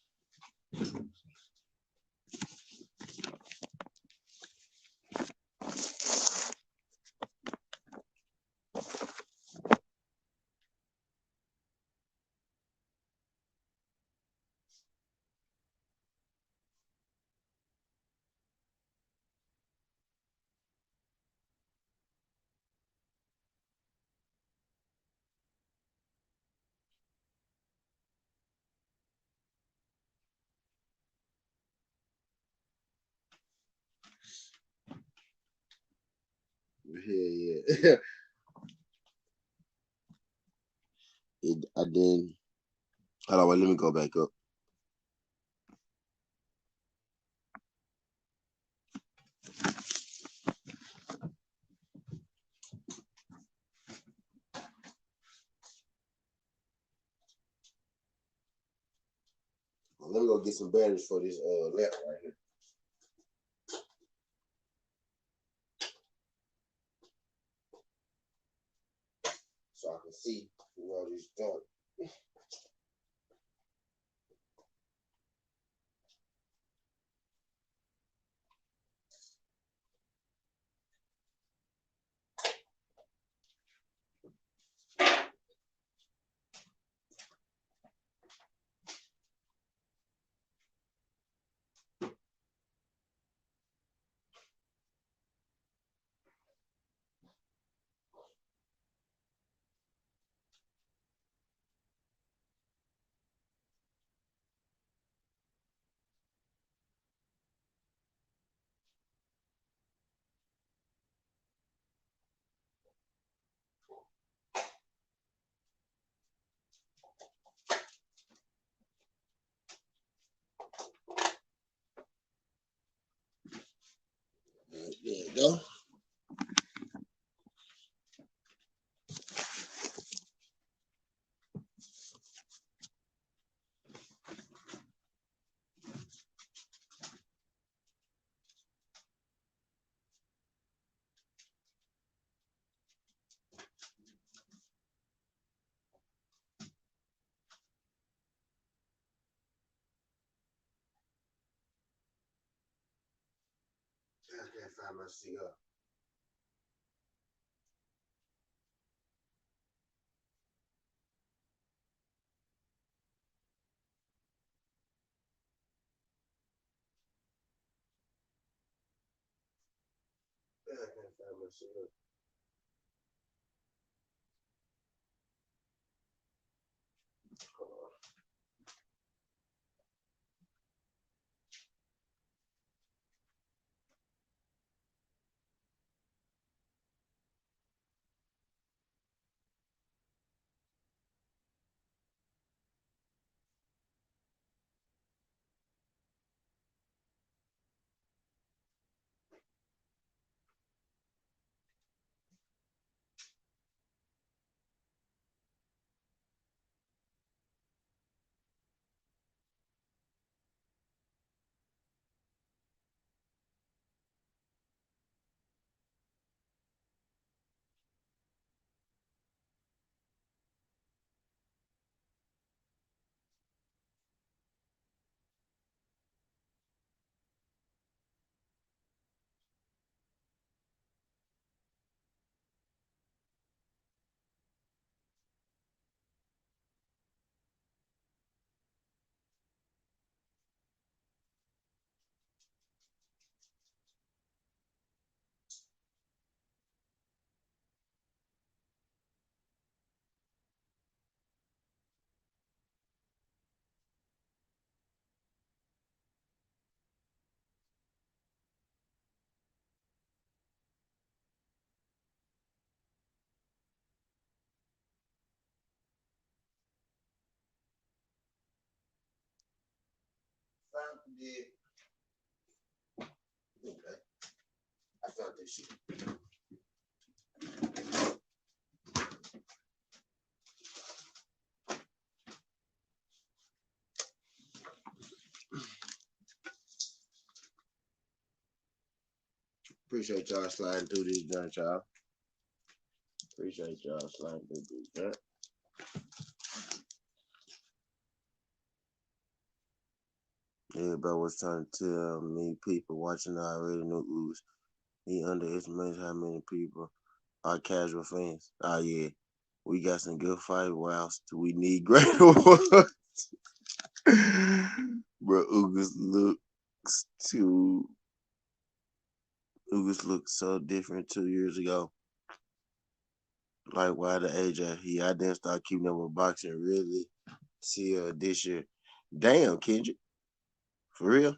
Yeah. I didn't. Hold on, wait, let me go back up. Let me go get some batteries for this lamp right here. So I can see where this joint. There you go. I can't find my cigar. I can't find my cigar. Hold on. Found it. Okay. I found this shit. Appreciate y'all sliding through this junk, y'all. Appreciate y'all sliding through this junk. Everybody was trying to tell me people watching I already knew Goose. He underestimates how many people are casual fans. Oh yeah. We got some good fight. Wow, we need greater ones. Bro, too Ugas looked so different 2 years ago. Like why the age I didn't start keeping up with boxing really till this year. Damn, Kendrick. For real?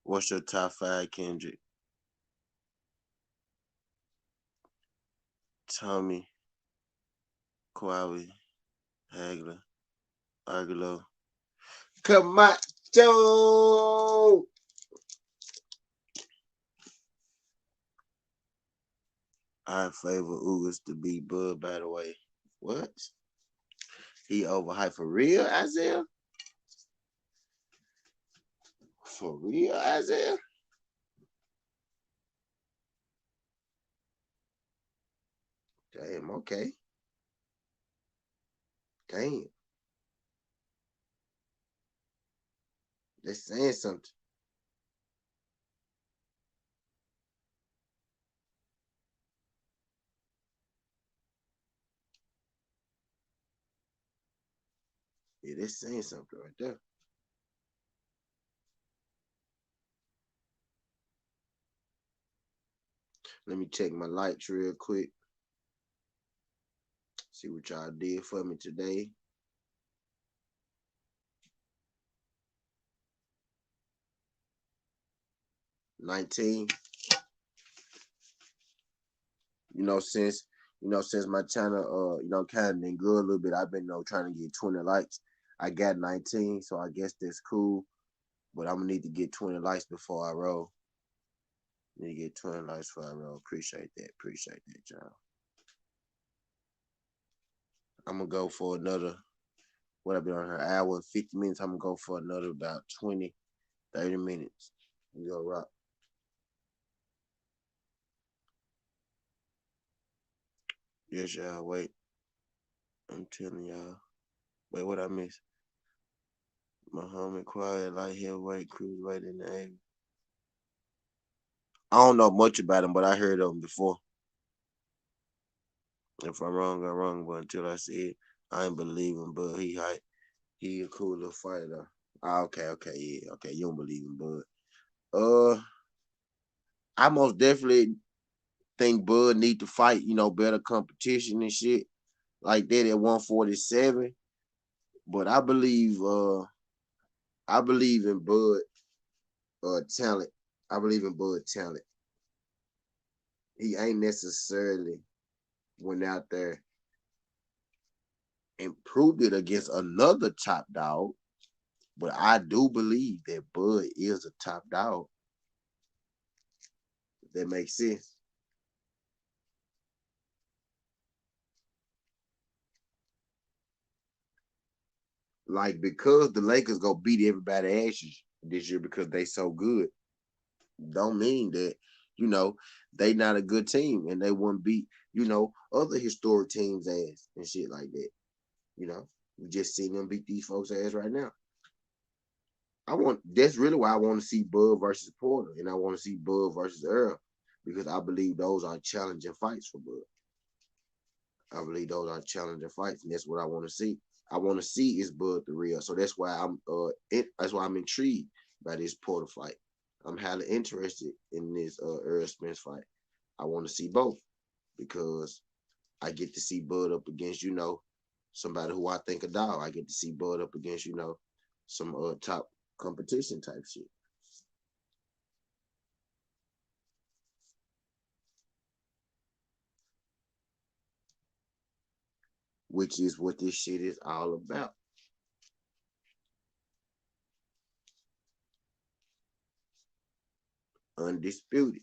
What's your top five, Kendrick? Tommy, Kwawi, Hagler, Argulo. Camacho! I favor Ugas to beat Bud, by the way. What? He overhyped for real, Isaiah? For real, Isaiah? Damn, okay. Damn. That's saying something. Yeah, that's saying something right there. Let me check my lights real quick. See what y'all did for me today. 19. Since my channel kind of been good a little bit, I've been trying to get 20 likes. I got 19, so I guess that's cool. But I'm gonna need to get 20 likes before I roll. Need to get 20 likes before I roll. Appreciate that. Appreciate that, y'all. I'm gonna go for another. What I've been on here, hour and 50 minutes. I'm gonna go for another about 20, 30 minutes. We go rock. Yes, y'all. Wait. I'm telling y'all. Wait, what I miss? Muhammad Quiet, light heavyweight, cruiserweight in the Navy. I don't know much about him, but I heard of him before. If I'm wrong, I'm wrong. But until I see it, I ain't believing. But he a cool little fighter though. Ah, okay, yeah, okay. You don't believe him, Bud. I most definitely think Bud need to fight. Better competition and shit like that at 147. But I believe in Bud talent. I believe in Bud talent. He ain't necessarily went out there and proved it against another top dog. But I do believe that Bud is a top dog. If that makes sense. Like because the Lakers go beat everybody asses this year because they so good, don't mean that you know they not a good team and they wouldn't beat other historic teams ass and shit like that. We just seen them beat these folks ass right now. That's really why I want to see Bud versus Porter and I want to see Bud versus Earl because I believe those are challenging fights for Bud. I believe those are challenging fights, and that's what I want to see. I want to see is Bud the real. So that's why that's why I'm intrigued by this Porter fight. I'm highly interested in this Earl Spence fight. I want to see both because I get to see Bud up against somebody who I think a dog. I get to see Bud up against some top competition type shit. Which is what this shit is all about. Undisputed.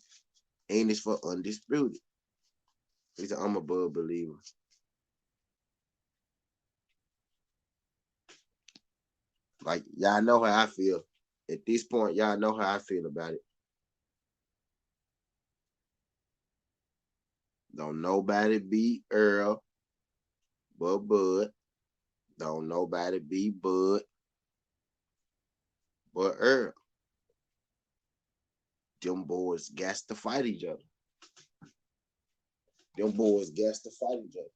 And it's for undisputed. He said, I'm a Bud believer. Like, y'all know how I feel. At this point, y'all know how I feel about it. Don't nobody beat Earl but Bud. Don't nobody beat Bud but Earl. Them boys got to fight each other. Them boys got to fight each other.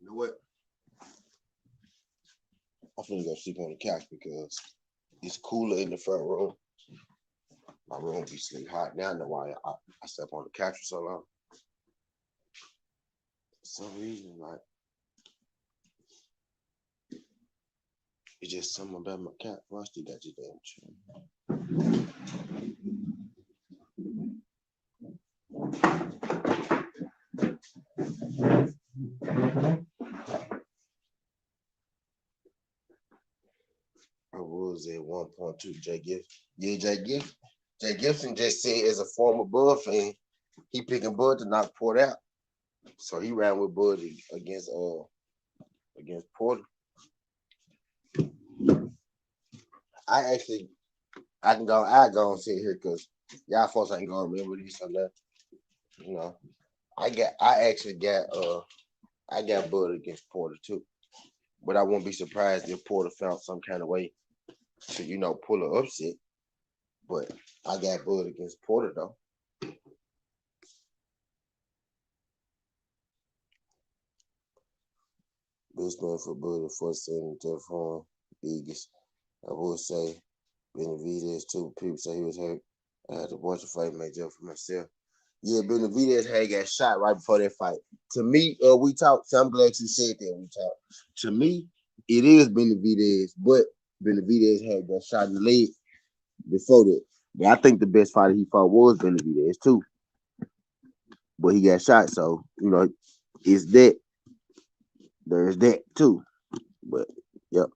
You know what? I'm finna go sleep on the couch because it's cooler in the front room. My room be sleep hot. Now I know why I slept on the couch for so long. For some reason, like it's just something about my cat. Well, I still got your damn chair. I was at 1.2 Jay Gift. Yeah, Jay Gift. Jay Gibson just said as a former Bud fan, he picking Bud to knock Port out. So he ran with Bud against Porter. I go and sit here because y'all folks ain't gonna remember this or that. You know. I got Bud against Porter too. But I won't be surprised if Porter found some kind of way to, pull an upset. But I got Bud against Porter though. Best man for Bud the first seven Jeff Horn, biggest. I would say Benavidez too. People say he was hurt. I had to watch the fight make up for myself. Yeah, Benavidez had got shot right before that fight. To me, we talked. So I'm glad you said that we talked. To me, it is Benavidez, but Benavidez had got shot in the leg before that. But I think the best fighter he fought was Benavidez too. But he got shot, so it's that. There's that too. But yep.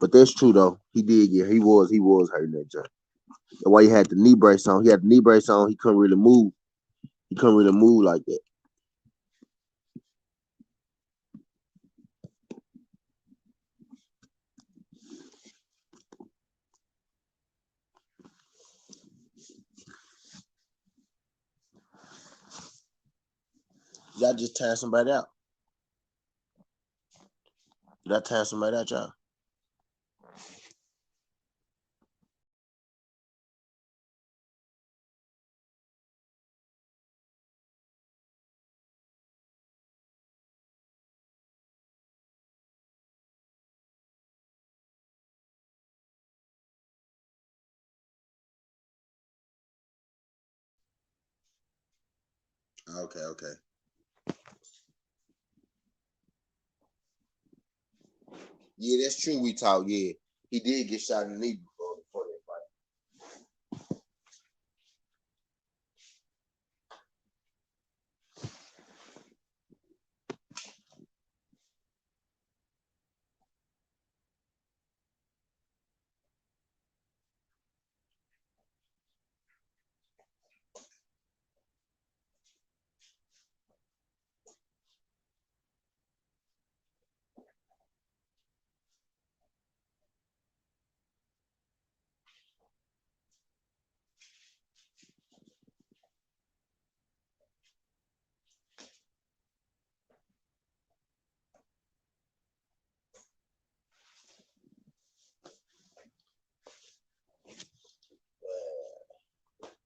But that's true though. He was hurting that joint. That's why he had the knee brace on. He had the knee brace on. He couldn't really move. He couldn't really move like that. Y'all just time somebody out. Did I time somebody out, y'all? Okay, okay. Yeah, that's true. We talked. Yeah, he did get shot in the knee before that fight.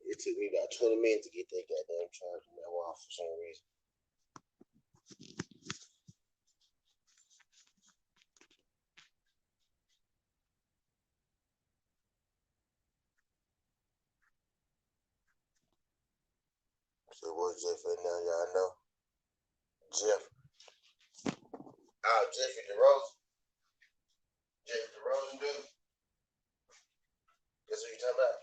It took me about 20 minutes to get that goddamn charge from that wall for some reason. So what's Jeff at now? Y'all know Jeff. Jeffy DeRozan. Jeffy DeRozan, dude. That's what you talking about.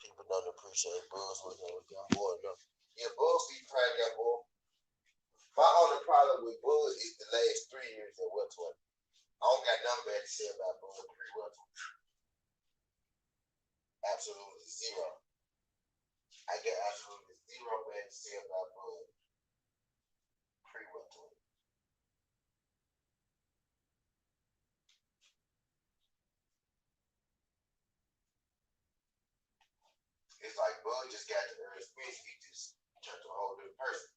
People don't appreciate Bulls working with young boy enough. Yeah, Bulls be proud young boy. My only problem with Bulls is the last 3 years at what 20. I don't got nothing bad to say about Bud pre-workout. Absolutely zero. I get absolutely zero bad to say about Bud pre-workout. It's like Bud just got the early experience. He just turned to a whole different person.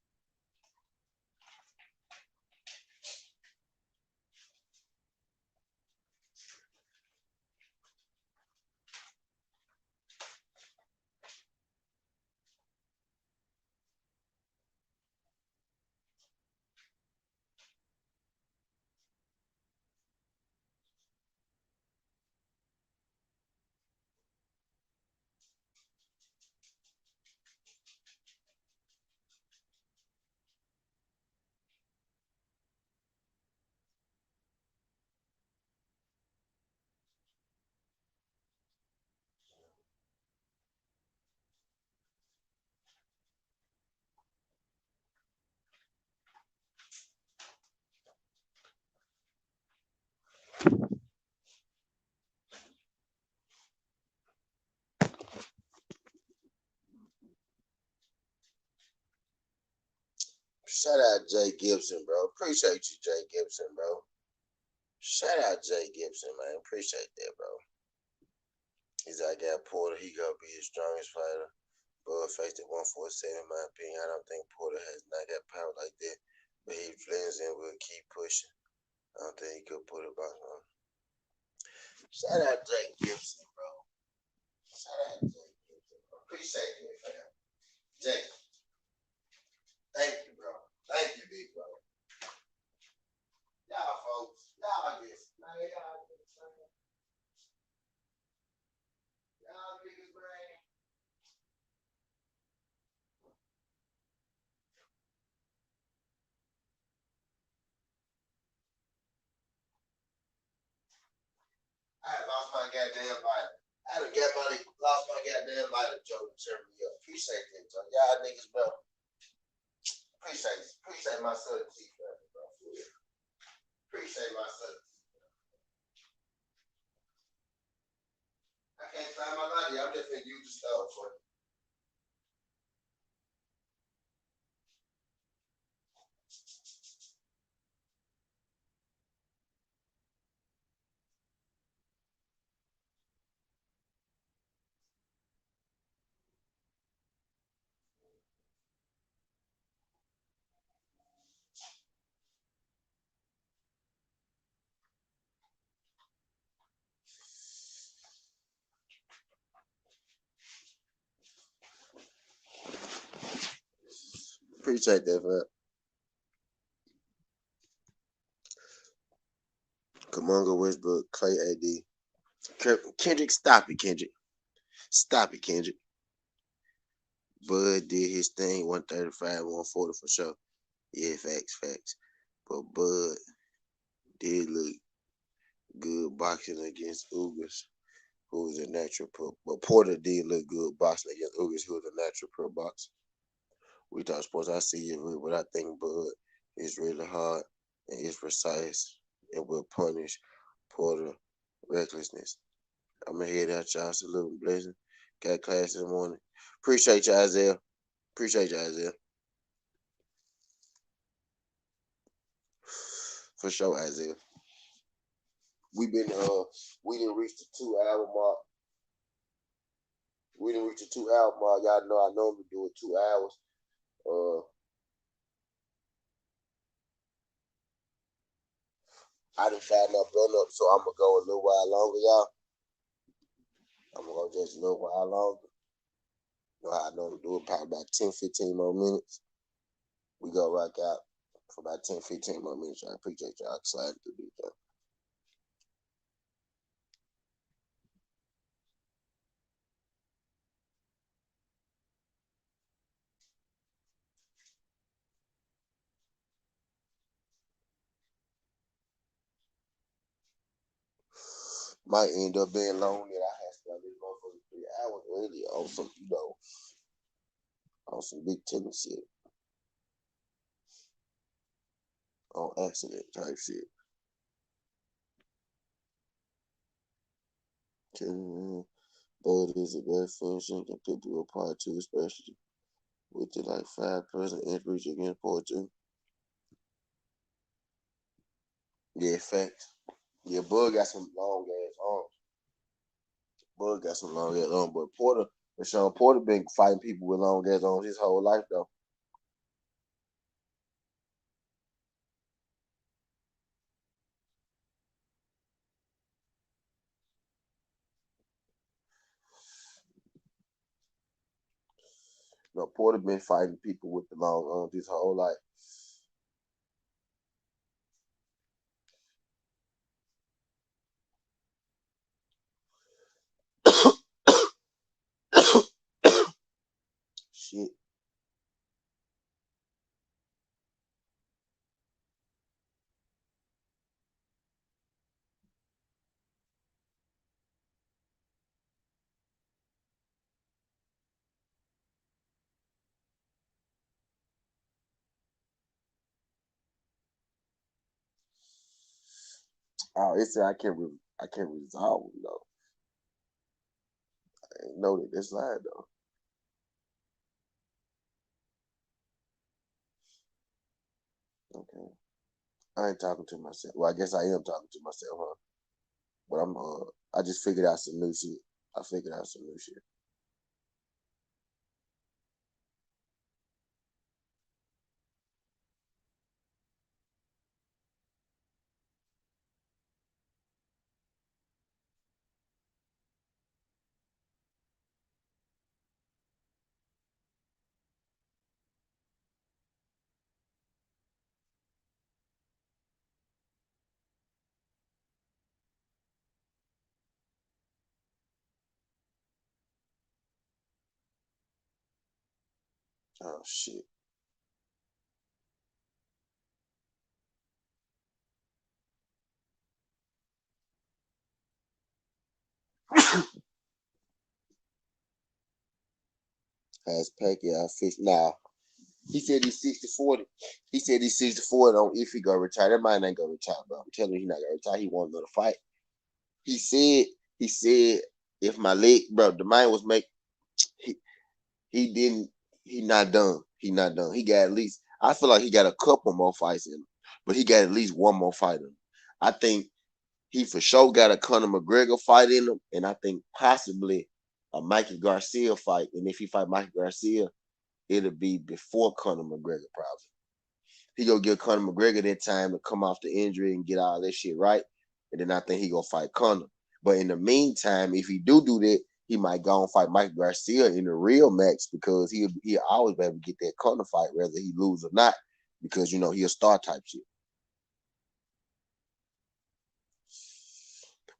Shout out Jay Gibson, bro. Appreciate you, Jay Gibson, bro. Shout out Jay Gibson, man. Appreciate that, bro. He's like, got Porter. He gonna be his strongest fighter. Bud faced at 147, in my opinion. I don't think Porter has not got power like that. But he blends in, will keep pushing. I don't think he could put it back on. Shout out Jay Gibson, bro. Shout out Jay Gibson, bro. Appreciate that, fam. Jay, thank you, bro. Thank you, big bro. Y'all folks, y'all just, man, y'all just, y'all niggas, man. I lost my goddamn body. I done got money, lost my goddamn body, Joe, to turn me up. Appreciate that, Joe. Y'all niggas, bro. Appreciate my son, T, bro. Appreciate my son. I can't find my body. I'm just gonna use the stuff for it. Appreciate that, man. Kamunga Westbrook, Clay AD. Kendrick, stop it, Kendrick. Stop it, Kendrick. Bud did his thing, 135, 140 for sure. Yeah, facts. But Bud did look good boxing against Ugas, who was a natural pro. But Porter did look good boxing against Ugas, who was a natural pro boxer. We talk sports. I see it, but I think Bud is really hard and is precise and will punish Porter recklessness. I'm gonna head out, y'all. Salute and blessing. Got class in the morning. Appreciate you, Isaiah. Appreciate you, Isaiah. For sure, Isaiah. We didn't reach the 2 hour mark. We didn't reach the 2 hour mark. Y'all know I normally do it 2 hours. Uh, I didn't find my blown up, so I'm gonna go a little while longer, y'all. I'm gonna go just a little while longer. You know how I normally do it, probably about 10, 15 more minutes. We go rock out for about 10, 15 more minutes. I appreciate y'all excited to do that. Might end up being long that I have to spend this motherfucker 3 hours early on some, on some big tennis shit, on accident type shit. Bud is the best finishing can pick to a part two, especially with the like 5% increase against part two. Yeah, facts. Yeah, Bud got some long ass arms. Bud got some long ass arms, but Sean Porter been fighting people with long ass arms his whole life though. Porter been fighting people with the long arms his whole life. Shit. Oh, it's I can't resolve them though. I ain't know that this line though. Okay. I ain't talking to myself. Well, I guess I am talking to myself, huh? But I just figured out some new shit. I figured out some new shit. Oh shit. Has Pacquiao fixed now? He said he's 60-40. He said he's 60-40 on if he gonna retire. That man ain't gonna retire, bro. I'm telling you, he not gonna retire. He want another fight. He said, he said, if my leg, bro, the man was make he, he didn't he not done. He not done. He got at least I feel like he got a couple more fights in him, but he got at least one more fight in him. I think he for sure got a Conor McGregor fight in him, and I think possibly a Mikey Garcia fight. And if he fight Mikey Garcia, it'll be before Conor McGregor probably. He gonna give Conor McGregor that time to come off the injury and get all that shit right, and then I think he gonna fight Conor. But in the meantime, if he do that, he might go and fight Mike Garcia in the real match because he always be able to get that Conor fight whether he lose or not because he a star type shit.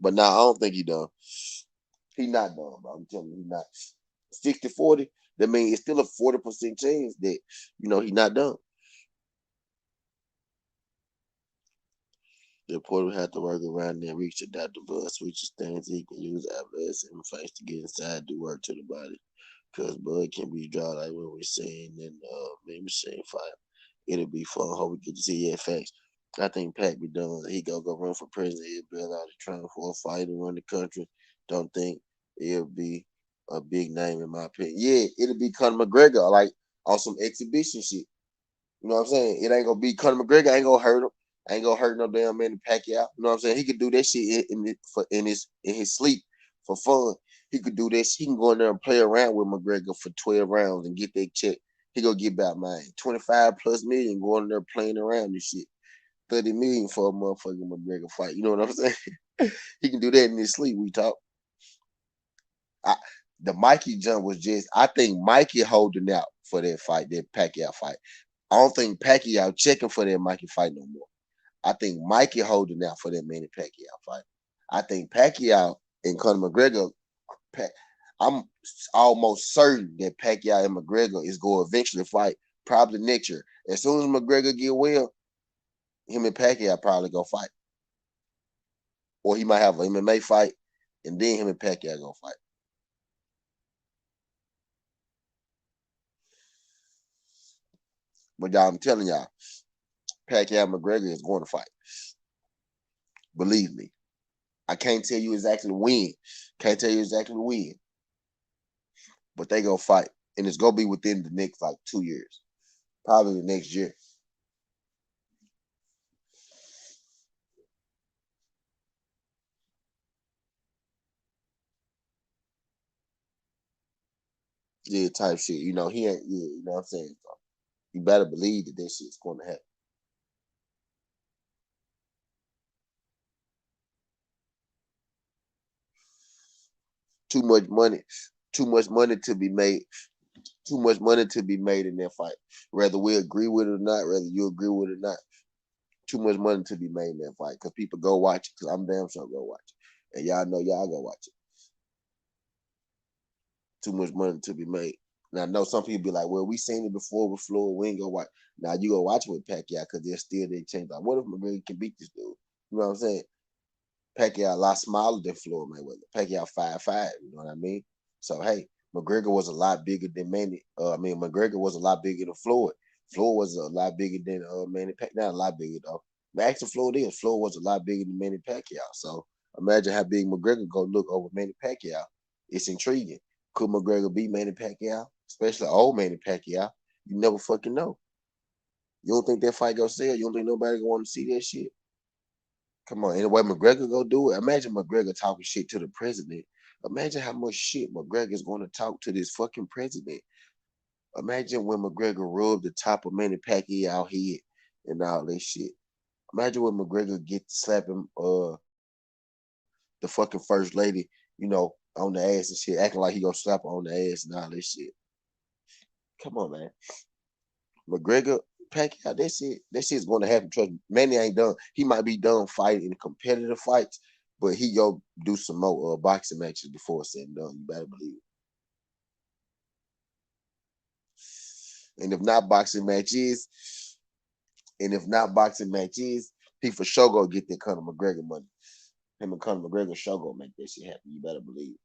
But now I don't think he done. He not done, bro. I'm telling you, he not 60-40. That means it's still a 40% chance that he not done. The reporter had to work around and reach adaptive blood switches things he can use adolescent face to get inside do work to the body. Because blood can be dry like what we're saying in maybe machine fight. It'll be fun. Hope we get to see that facts. I think Pac be done. He go run for president. He'll be out of trying for a fight and run the country. Don't think it'll be a big name in my opinion. Yeah, it'll be Conor McGregor like on some exhibition shit. You know what I'm saying? It ain't gonna be Conor McGregor. Ain't gonna hurt him. Ain't gonna hurt no damn Manny Pacquiao. You know what I'm saying? He could do that shit in his sleep for fun. He could do this. He can go in there and play around with McGregor for 12 rounds and get that check. He gonna get about mine 25 plus million going in there playing around this shit. 30 million for a motherfucking McGregor fight. You know what I'm saying? He can do that in his sleep. We talk. I, the Mikey jump was just. I think Mikey holding out for that fight, that Pacquiao fight. I don't think Pacquiao checking for that Mikey fight no more. I think Mikey holding out for that Manny Pacquiao fight. I think Pacquiao and Conor McGregor. I'm almost certain that Pacquiao and McGregor is going to eventually fight probably next year. As soon as McGregor get well, him and Pacquiao probably go fight, or he might have an MMA fight, and then him and Pacquiao go fight. But y'all, I'm telling y'all, Pacquiao and McGregor is going to fight. Believe me. I can't tell you exactly when. Can't tell you exactly when, but they gonna fight, and it's gonna be within the next like 2 years, probably the next year. Yeah, type shit. You know he ain't. Yeah, you know what I'm saying. So you better believe that that shit's gonna happen. Too much money. Too much money to be made. Too much money to be made in that fight. Whether we agree with it or not, whether you agree with it or not, too much money to be made in that fight. Cause people go watch it. Cause I'm damn sure go watch it, and y'all know y'all go watch it. Too much money to be made. Now I know some people be like, "Well, we seen it before with Floyd. We ain't go watch." Now you go watch it with Pacquiao because they're still they change. Like, what if McGregor can beat this dude? You know what I'm saying? Pacquiao a lot smaller than Floyd Mayweather. Pacquiao 5'5". You know what I mean? So hey, McGregor was a lot bigger than Manny. McGregor was a lot bigger than Floyd. Floyd was a lot bigger than Manny Pacquiao. Not a lot bigger though. But actually, Floyd is. Floyd was a lot bigger than Manny Pacquiao. So imagine how big McGregor go look over Manny Pacquiao. It's intriguing. Could McGregor beat Manny Pacquiao, especially old Manny Pacquiao? You never fucking know. You don't think that fight gonna sell? You don't think nobody gonna want to see that shit? Come on, and the way McGregor go do it, imagine McGregor talking shit to the president. Imagine how much shit McGregor's going to talk to this fucking president. Imagine when McGregor rubbed the top of Manny Pacquiao head and all this shit. Imagine when McGregor get slapping the fucking first lady, on the ass and shit, acting like he gonna slap her on the ass and all this shit. Come on, man. McGregor, Pacquiao, that shit's going to happen. Trust me. Manny ain't done. He might be done fighting in competitive fights, but he go do some more boxing matches before it's said and done. You better believe it. And if not boxing matches, he for sure gonna get that Conor McGregor money. Him and Conor McGregor sure gonna make that shit happen. You better believe it.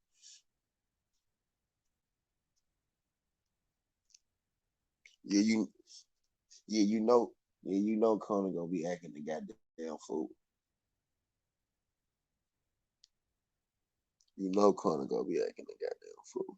Yeah, yeah, you know Conor gonna be acting the goddamn fool. You know Conor gonna be acting the goddamn fool.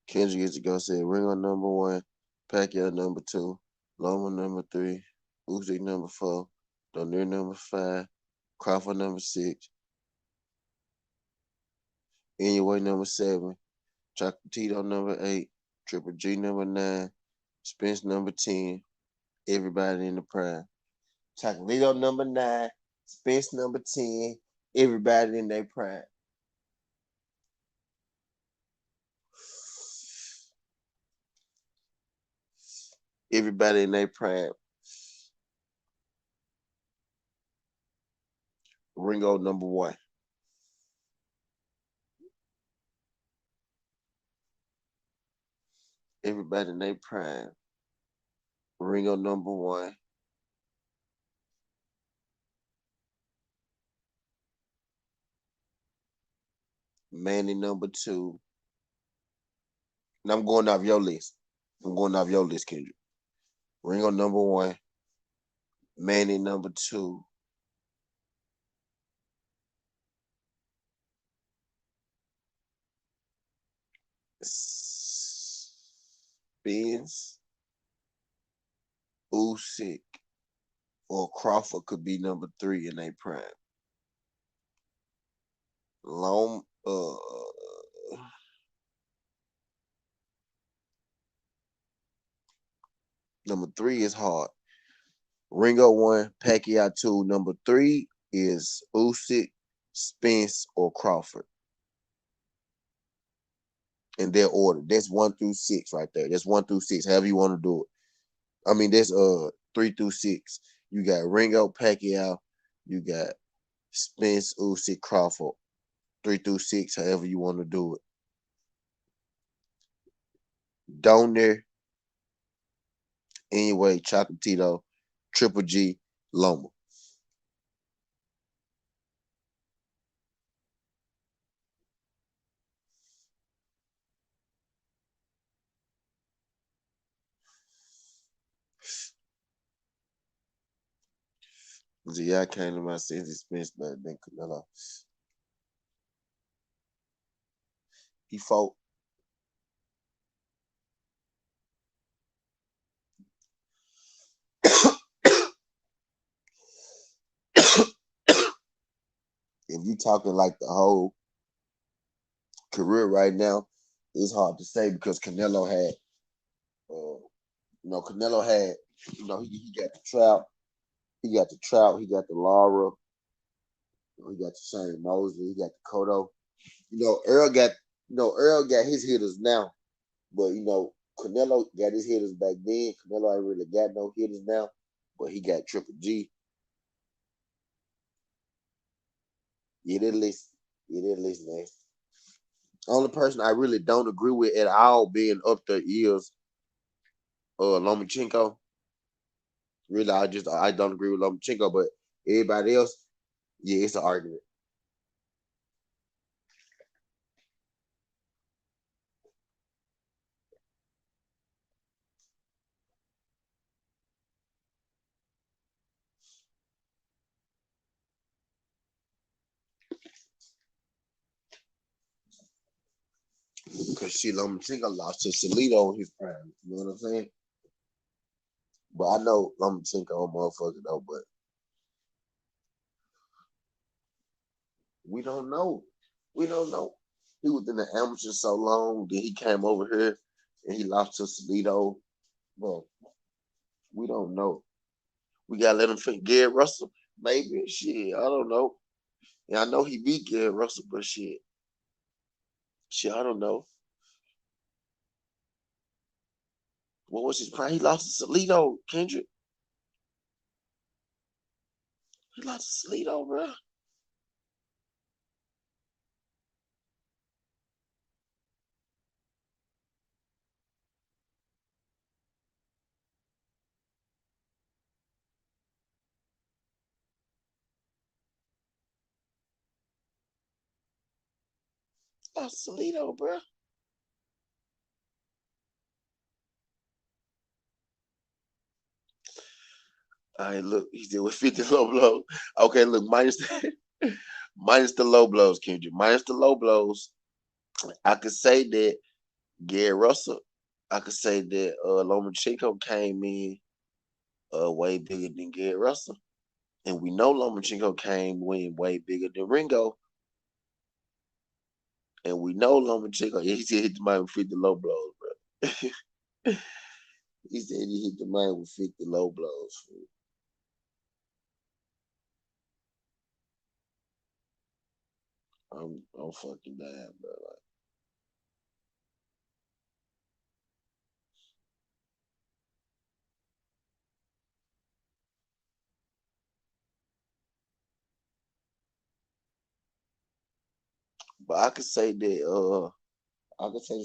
Kendrick is gonna say Ringo number 1, Pacquiao number 2, Loma number 3, Usyk number 4, Donir number 5, Crawford number 6, Anyway number 7, Chocolatito number 8, Triple G number 9, Spence number 10, everybody in the prime. Chocolatito number 9, Spence number 10, everybody in their prime. Everybody in their prime. Ringo number 1. Everybody in their prime. Ringo number 1. Manny number 2. And I'm going off your list. I'm going off your list, Kendrick. Ringo number 1. Manny number 2. Spence, Usyk, or Crawford could be number three in their prime. Long, number three is hard. Ringo one, Pacquiao two. Number three is Usyk, Spence, or Crawford in their order. That's 1 through 6 right there. That's 1 through 6. However you want to do it. I mean, that's 3 through 6. You got Ringo, Pacquiao. You got Spence, Usyk, Crawford. 3 through 6. However you want to do it. Donner, anyway, Chocolatito, Triple G, Loma. Yeah, I came to my senses, Spence, but then Canelo. He fought. If you talking like the whole career right now, it's hard to say because Canelo had, he got the Trout, he got the Lara, he got the Shane Mosley, he got the Cotto. Earl got his hitters now, but Canelo got his hitters back then. Canelo ain't really got no hitters now, but he got Triple G. Yeah, they listen. Yeah, they listen, man. Only person I really don't agree with at all being up there is Lomachenko. Really, I don't agree with Lomachenko, but everybody else, yeah, it's an argument. Because shit, Lomachenko lost to Salido in his prime. You know what I'm saying? But I know Lomachenko a motherfucker though, but we don't know. We don't know. He was in the amateur so long, then he came over here and he lost to Salido. Bro, we don't know. We gotta let him fit Gary Russell. Maybe shit. I don't know. Yeah, I know he beat Gary Russell, but shit. Shit, I don't know. What was his prime? He lost to Salido, Kendrick. He lost to Salido, bro. Lost to Salido, bro. All right, look, he said with 50 low blows. Okay, look, minus the low blows, Kendrick. Minus the low blows. I could say that Gary Russell. I could say that Lomachenko came in way bigger than Gary Russell. And we know Lomachenko came in way bigger than Ringo. And we know Lomachenko, yeah, he said hit the man with 50 low blows, bro. He said he hit the man with 50 low blows. I'm fucking down, bro. Like, but I could say the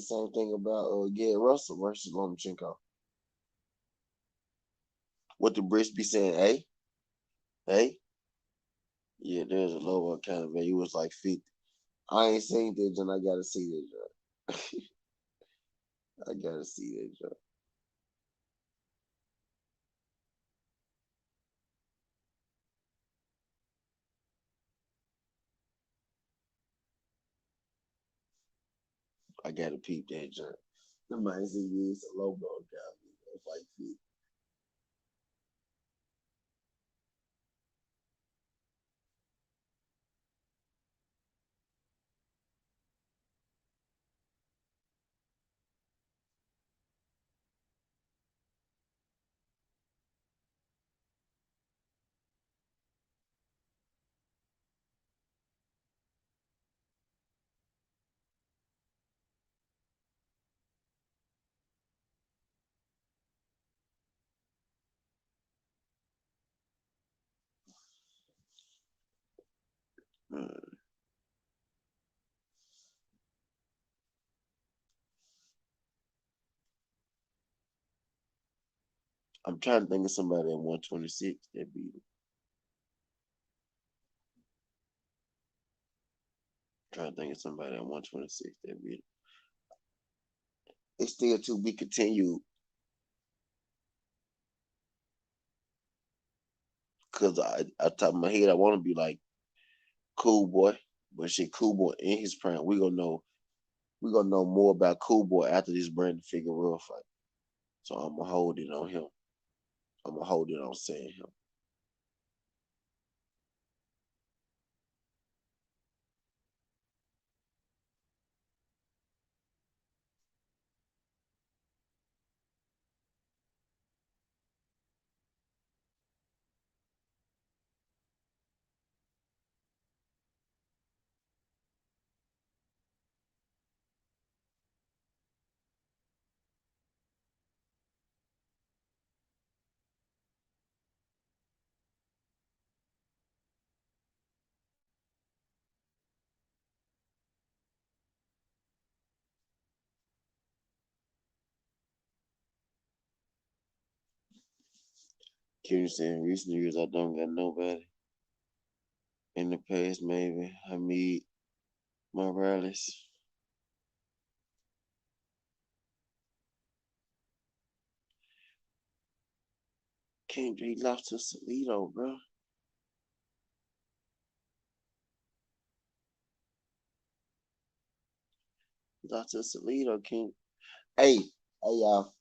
same thing about Gary Russell versus Lomachenko. What the Brits be saying, hey, hey, yeah, there's a lower kind of value. It was like 50. I ain't seen that, John. I gotta see that, John. I gotta see that, John. I gotta peep that, John. The man see me is a low blow guy. Like fit. I'm trying to think of somebody at 126 that beat him. Trying to think of somebody at 126 that beat him. It's still to be continued because I top of my head, I want to be like Cool Boy, but shit, Cool Boy in his prime, we gonna know more about Cool Boy after this Brandon Figueroa fight. So I'm gonna hold it on him. I'm gonna hold it on saying him. Can say in recent years I don't got nobody. In the past, maybe I meet Morales. Can't he lost to Salito, bro. He lost to Salito, King. Hey, y'all.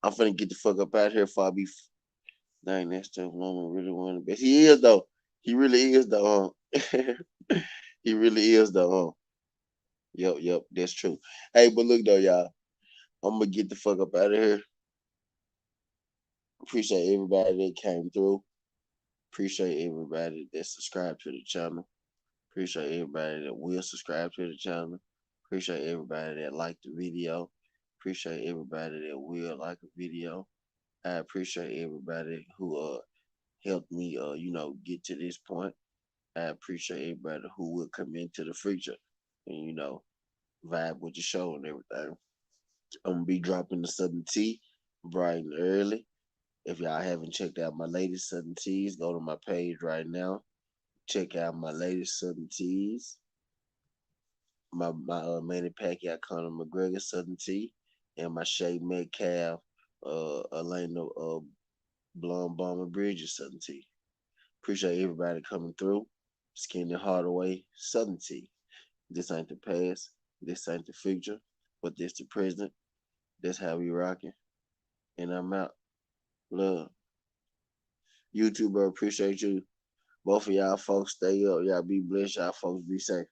I'm finna get the fuck up out here before I be. Dang, that's the woman really one of the best. He is though. He really is though. He really is though. Yep, yep, that's true. Hey, but look though, y'all. I'm gonna get the fuck up out of here. Appreciate everybody that came through. Appreciate everybody that subscribed to the channel. Appreciate everybody that will subscribe to the channel. Appreciate everybody that liked the video. Appreciate everybody that will like a video. I appreciate everybody who helped me get to this point. I appreciate everybody who will come into the future and vibe with the show and everything. I'm gonna be dropping the Southern Tea bright and early. If y'all haven't checked out my latest Southern Teas, go to my page right now. Check out my latest Southern Teas. My Manny Pacquiao Conor McGregor Southern Tea and my Shay Metcalf Elena Blonde Bomber Bridges Southern Tea. Appreciate everybody coming through. Skinny Hardaway Southern Tea. This ain't the past. This ain't the future. But this the present. That's how we rocking. And I'm out. Love. YouTuber, appreciate you. Both of y'all folks stay up. Y'all be blessed. Y'all folks be safe.